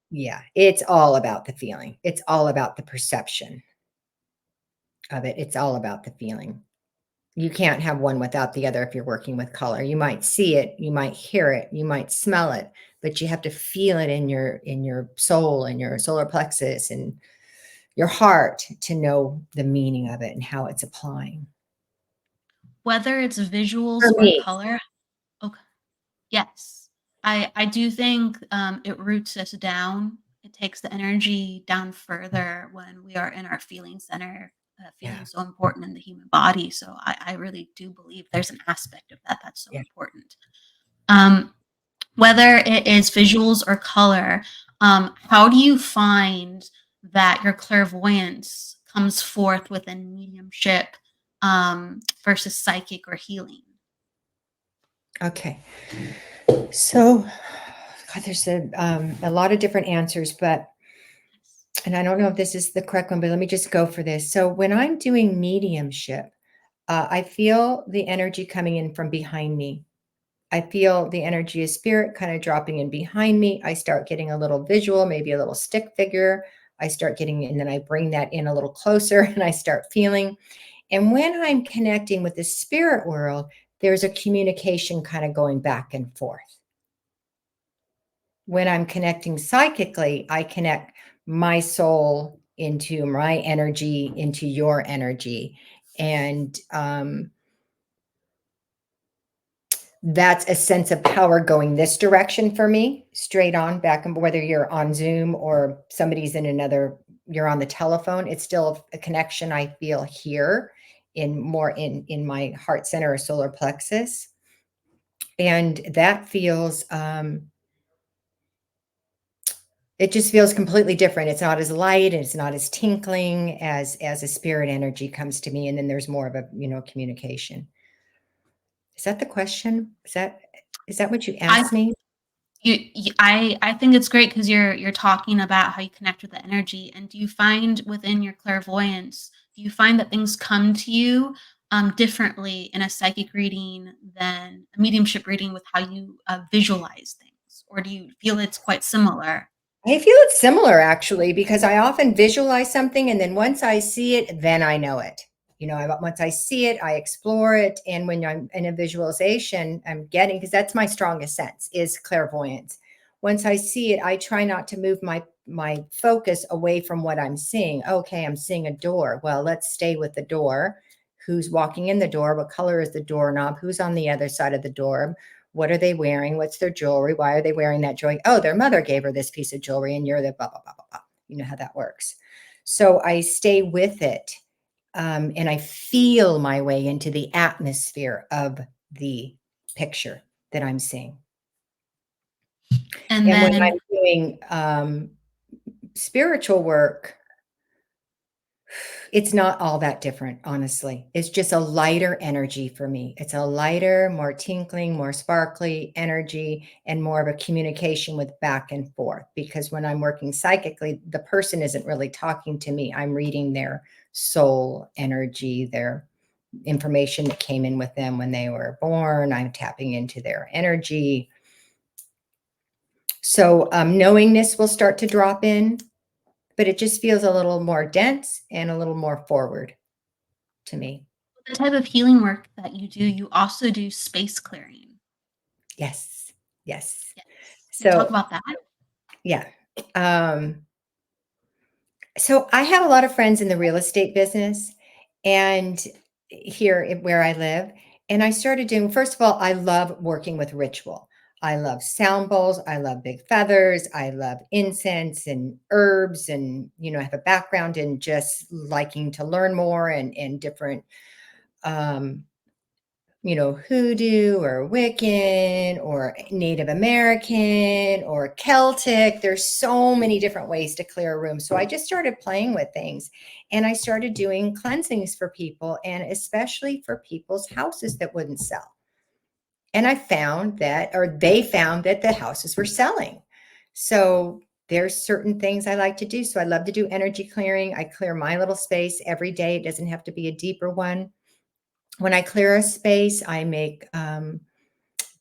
Yeah, it's all about the feeling. It's all about the perception of it. It's all about the feeling. You can't have one without the other if you're working with color. You might see it, you might hear it, you might smell it, but you have to feel it in your soul and your solar plexus and your heart to know the meaning of it and how it's applying. Whether it's For visuals or me, color. Okay. Yes. I do think, it roots us down. It takes the energy down further when we are in our feeling center, feeling yeah, so important in the human body. So I really do believe there's an aspect of that that's so yeah. important. Um, whether it is visuals or color, how do you find that your clairvoyance comes forth within mediumship, versus psychic or healing? Okay. So, God, there's a lot of different answers, but and I don't know if this is the correct one, but let me just go for this. So when I'm doing mediumship, I feel the energy coming in from behind me. I feel the energy of spirit kind of dropping in behind me. I start getting a little visual, maybe a little stick figure. I start getting, and then I bring that in a little closer and I start feeling. And when I'm connecting with the spirit world, there's a communication kind of going back and forth. When I'm connecting psychically, I connect my soul into my energy, into your energy. And that's a sense of power going this direction for me, straight on back, and whether you're on Zoom or somebody's in another, you're on the telephone, it's still a connection I feel here in my heart center or solar plexus. And that feels It just feels completely different. It's not as light and it's not as tinkling as a spirit energy comes to me. And then there's more of a, communication. Is that the question? Is that what you I asked me? I think it's great because you're talking about how you connect with the energy. And do you find within your clairvoyance, do you find that things come to you differently in a psychic reading than a mediumship reading with how you visualize things, or do you feel it's quite similar? I feel it's similar actually, because I often visualize something and then once I see it, then I know it. Once I see it, I explore it. And when I'm in a visualization, I'm getting, because that's my strongest sense is clairvoyance. Once I see it, I try not to move my focus away from what I'm seeing. Okay, I'm seeing a door. Well, let's stay with the door. Who's walking in the door? What color is the doorknob? Who's on the other side of the door? What are they wearing? What's their jewelry? Why are they wearing that jewelry? Oh, their mother gave her this piece of jewelry and you're the blah, blah, blah, blah, blah. You know how that works. So I stay with it. And I feel my way into the atmosphere of the picture that I'm seeing. And And when then I'm doing spiritual work, it's not all that different, honestly. It's just a lighter energy for me. It's a lighter, more tinkling, more sparkly energy, and more of a communication with back and forth. Because when I'm working psychically, the person isn't really talking to me. I'm reading their soul energy, their information that came in with them when they were born. I'm tapping into their energy. So knowingness will start to drop in, but it just feels a little more dense and a little more forward to me. the type of healing work that you do, you also do space clearing. Yes. Yes. Yes. Can you talk So, about that? yeah. So I have a lot of friends in the real estate business and here where I live. And I started doing, first of all, I love working with ritual. I love sound bowls. I love big feathers. I love incense and herbs. And, I have a background in just liking to learn more and different, um, hoodoo or Wiccan or Native American or Celtic. There's so many different ways to clear a room. So I just started playing with things and I started doing cleansings for people and especially for people's houses that wouldn't sell. And I found that, or they found that the houses were selling. So there's certain things I like to do. So I love to do energy clearing. I clear my little space every day. It doesn't have to be a deeper one. When I clear a space, I make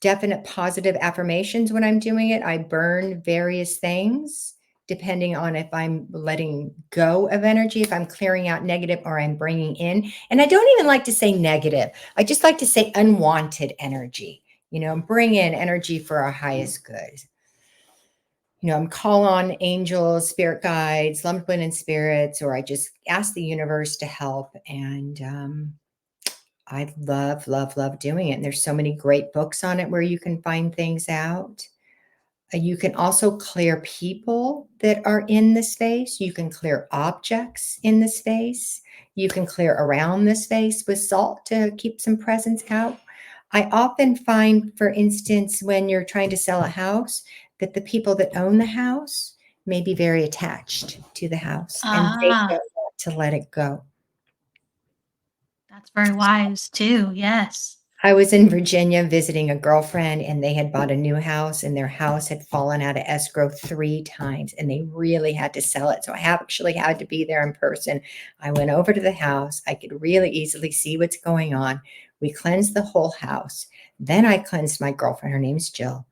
definite positive affirmations when I'm doing it. I burn various things depending on if I'm letting go of energy, if I'm clearing out negative or I'm bringing in. And I don't even like to say negative. I just like to say unwanted energy, bring in energy for our highest good. I'm call on angels, spirit guides, lump twin and spirits, or I just ask the universe to help. And I love, love, love doing it. And there's so many great books on it where you can find things out. You can also clear people that are in the space. You can clear objects in the space. You can clear around the space with salt to keep some presence out. I often find, for instance, when you're trying to sell a house, that the people that own the house may be very attached to the house and they Ah, don't want to let it go. that's very wise too. Yes. I was in Virginia visiting a girlfriend and they had bought a new house and their house had fallen out of escrow 3 times and they really had to sell it. So I actually had to be there in person. I went over to the house. I could really easily see what's going on. We cleansed the whole house. Then I cleansed my girlfriend. Her name's Jill.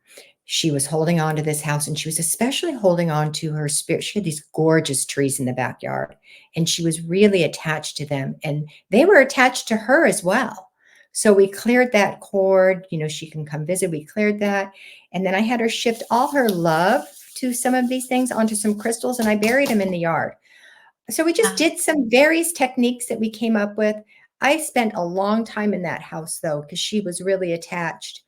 She was holding on to this house and she was especially holding on to her spirit. She had these gorgeous trees in the backyard and she was really attached to them and they were attached to her as well. So we cleared that cord, she can come visit. We cleared that. And then I had her shift all her love to some of these things onto some crystals and I buried them in the yard. So we just did some various techniques that we came up with. I spent a long time in that house though, because she was really attached.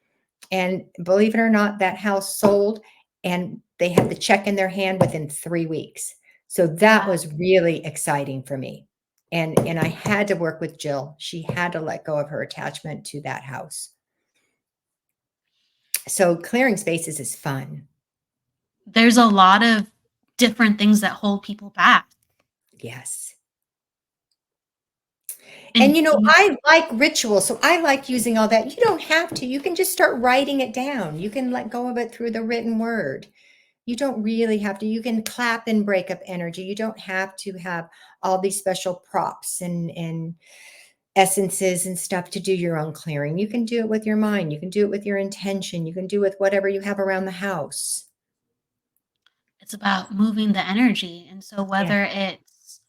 And believe it or not, that house sold and they had the check in their hand within 3 weeks. So that was really exciting for me. And I had to work with Jill. She had to let go of her attachment to that house. So clearing spaces is fun. There's a lot of different things that hold people back. Yes. And, And I like ritual, so I like using all that. You don't have to. You can just start writing it down. You can let go of it through the written word. You don't really have to. You can clap and break up energy. You don't have to have all these special props and essences and stuff to do your own clearing. You can do it with your mind. You can do it with your intention. You can do it with whatever you have around the house. it's about moving the energy. And so Yeah. whether it's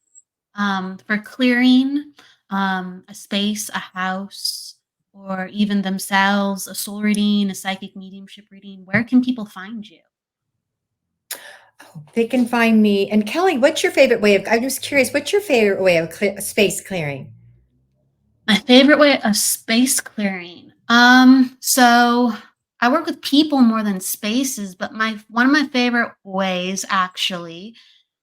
for clearing a space, a house, or even themselves, a soul reading, a psychic mediumship reading, where can people find you? Oh, they can find me. And Kelly, what's your favorite way of, I'm just curious, what's your favorite way of space clearing? My favorite way of space clearing. So I work with people more than spaces, but one of my favorite ways actually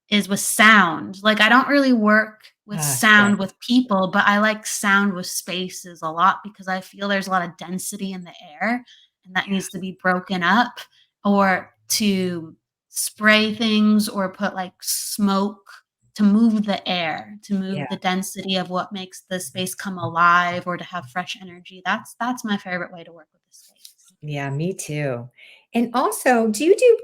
is with sound. Like, I don't really work with Yeah. sound with people, but I like sound with spaces a lot because I feel there's a lot of density in the air and that needs to be broken up, or to spray things or put like smoke to move the air, to Yeah. move the density of what makes the space come alive, or to have fresh energy. That's my favorite way to work with the space. Yeah, me too. And also, do you do,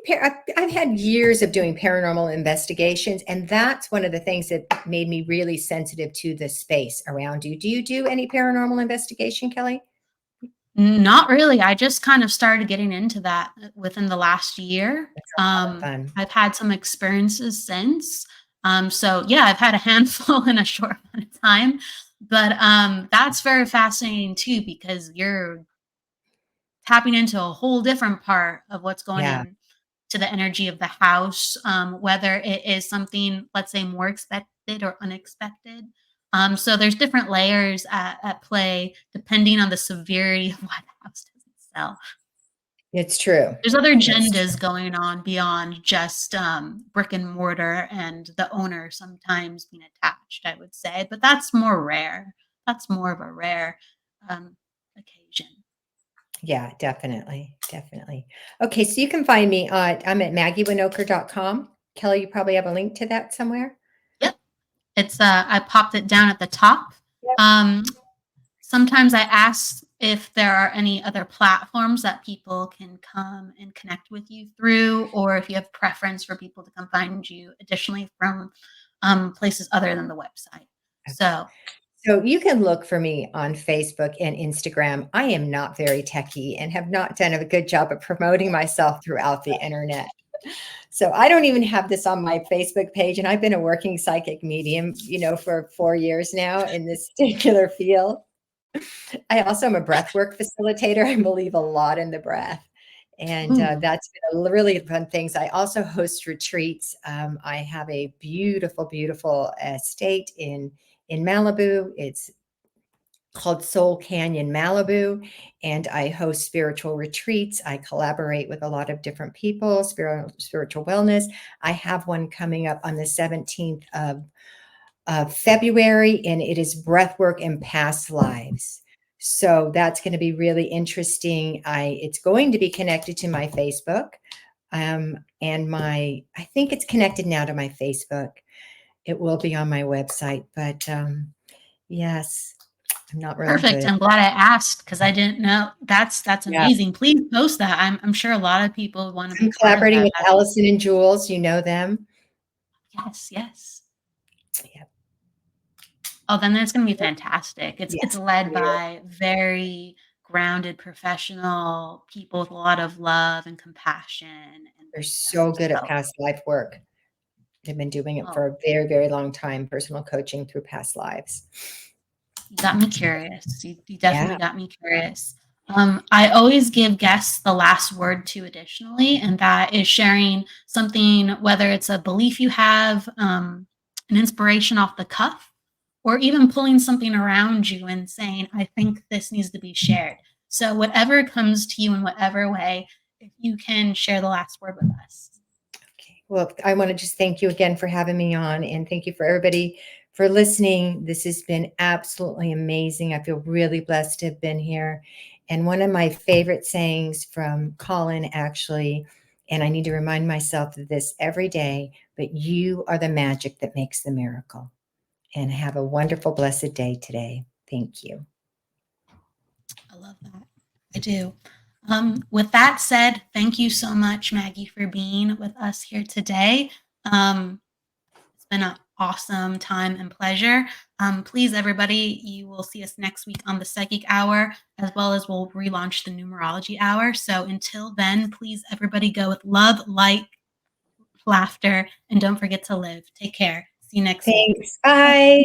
I've had years of doing paranormal investigations, and that's one of the things that made me really sensitive to the space around you. Do you do any paranormal investigation, Kelly? Not really. I just kind of started getting into that within the last year. That's a lot of fun. I've had some experiences since. So yeah, I've had a handful in a short amount of time, but that's very fascinating too, because you're tapping into a whole different part of what's going Yeah, in to the energy of the house, whether it is something, let's say, more expected or unexpected. So there's different layers at play depending on the severity of why the house doesn't sell. it's true. There's other It's agendas true. going on beyond just brick and mortar and the owner sometimes being attached, I would say, but that's more rare. That's more of a rare occasion. Yeah, definitely. Definitely. Okay, so you can find me I'm at maggiewinokur.com. Kelly, you probably have a link to that somewhere. Yep. It's I popped it down at the top. Yep. Sometimes I ask if there are any other platforms that people can come and connect with you through, or if you have preference for people to come find you additionally from places other than the website. So So you can look for me on Facebook and Instagram. I am not very techy and have not done a good job of promoting myself throughout the internet. So I don't even have this on my Facebook page. And I've been a working psychic medium, for 4 years now in this particular field. I also am a breathwork facilitator. I believe a lot in the breath. And ooh, that's been a really fun things. I also host retreats. I have a beautiful, beautiful estate in Malibu. It's called Soul Canyon Malibu, and I host spiritual retreats. I collaborate with a lot of different people, spiritual wellness. I have one coming up on the 17th of February, and it is breathwork and past lives. So that's going to be really interesting. It's going to be connected to my Facebook, and I think it's connected now to my Facebook. It will be on my website, but yes, I'm not real perfect. good. I'm glad I asked because I didn't know. That's Yeah, amazing. Please post that. I'm sure a lot of people want to I'm be part of collaborating that. with Allison and Jules. You know them. Yes, yes. Yeah, Oh, then that's gonna be fantastic. It's yes, led really. by very grounded professional people with a lot of love and compassion and They're wisdom. so good at So, past life work. They've been doing it oh, for a very, very long time, personal coaching through past lives. you got me curious. You Yeah. definitely got me curious. I always give guests the last word too, additionally, and that is sharing something, whether it's a belief you have, an inspiration off the cuff, or even pulling something around you and saying, I think this needs to be shared. So, whatever comes to you in whatever way, if you can share the last word with us. Okay. Well, I want to just thank you again for having me on, and thank you for everybody for listening. This has been absolutely amazing. I feel really blessed to have been here. And one of my favorite sayings from Colin actually And I need to remind myself of this every day, but you are the magic that makes the miracle. And have a wonderful, blessed day today. Thank you. I love that. I do. With that said, thank you so much, Maggie, for being with us here today. It's been an awesome time and pleasure. Please, everybody, you will see us next week on the Psychic Hour, as well as we'll relaunch the Numerology Hour. So until then, please, everybody, go with love, light, laughter, and don't forget to live. Take care. See you next week. Thanks. Bye.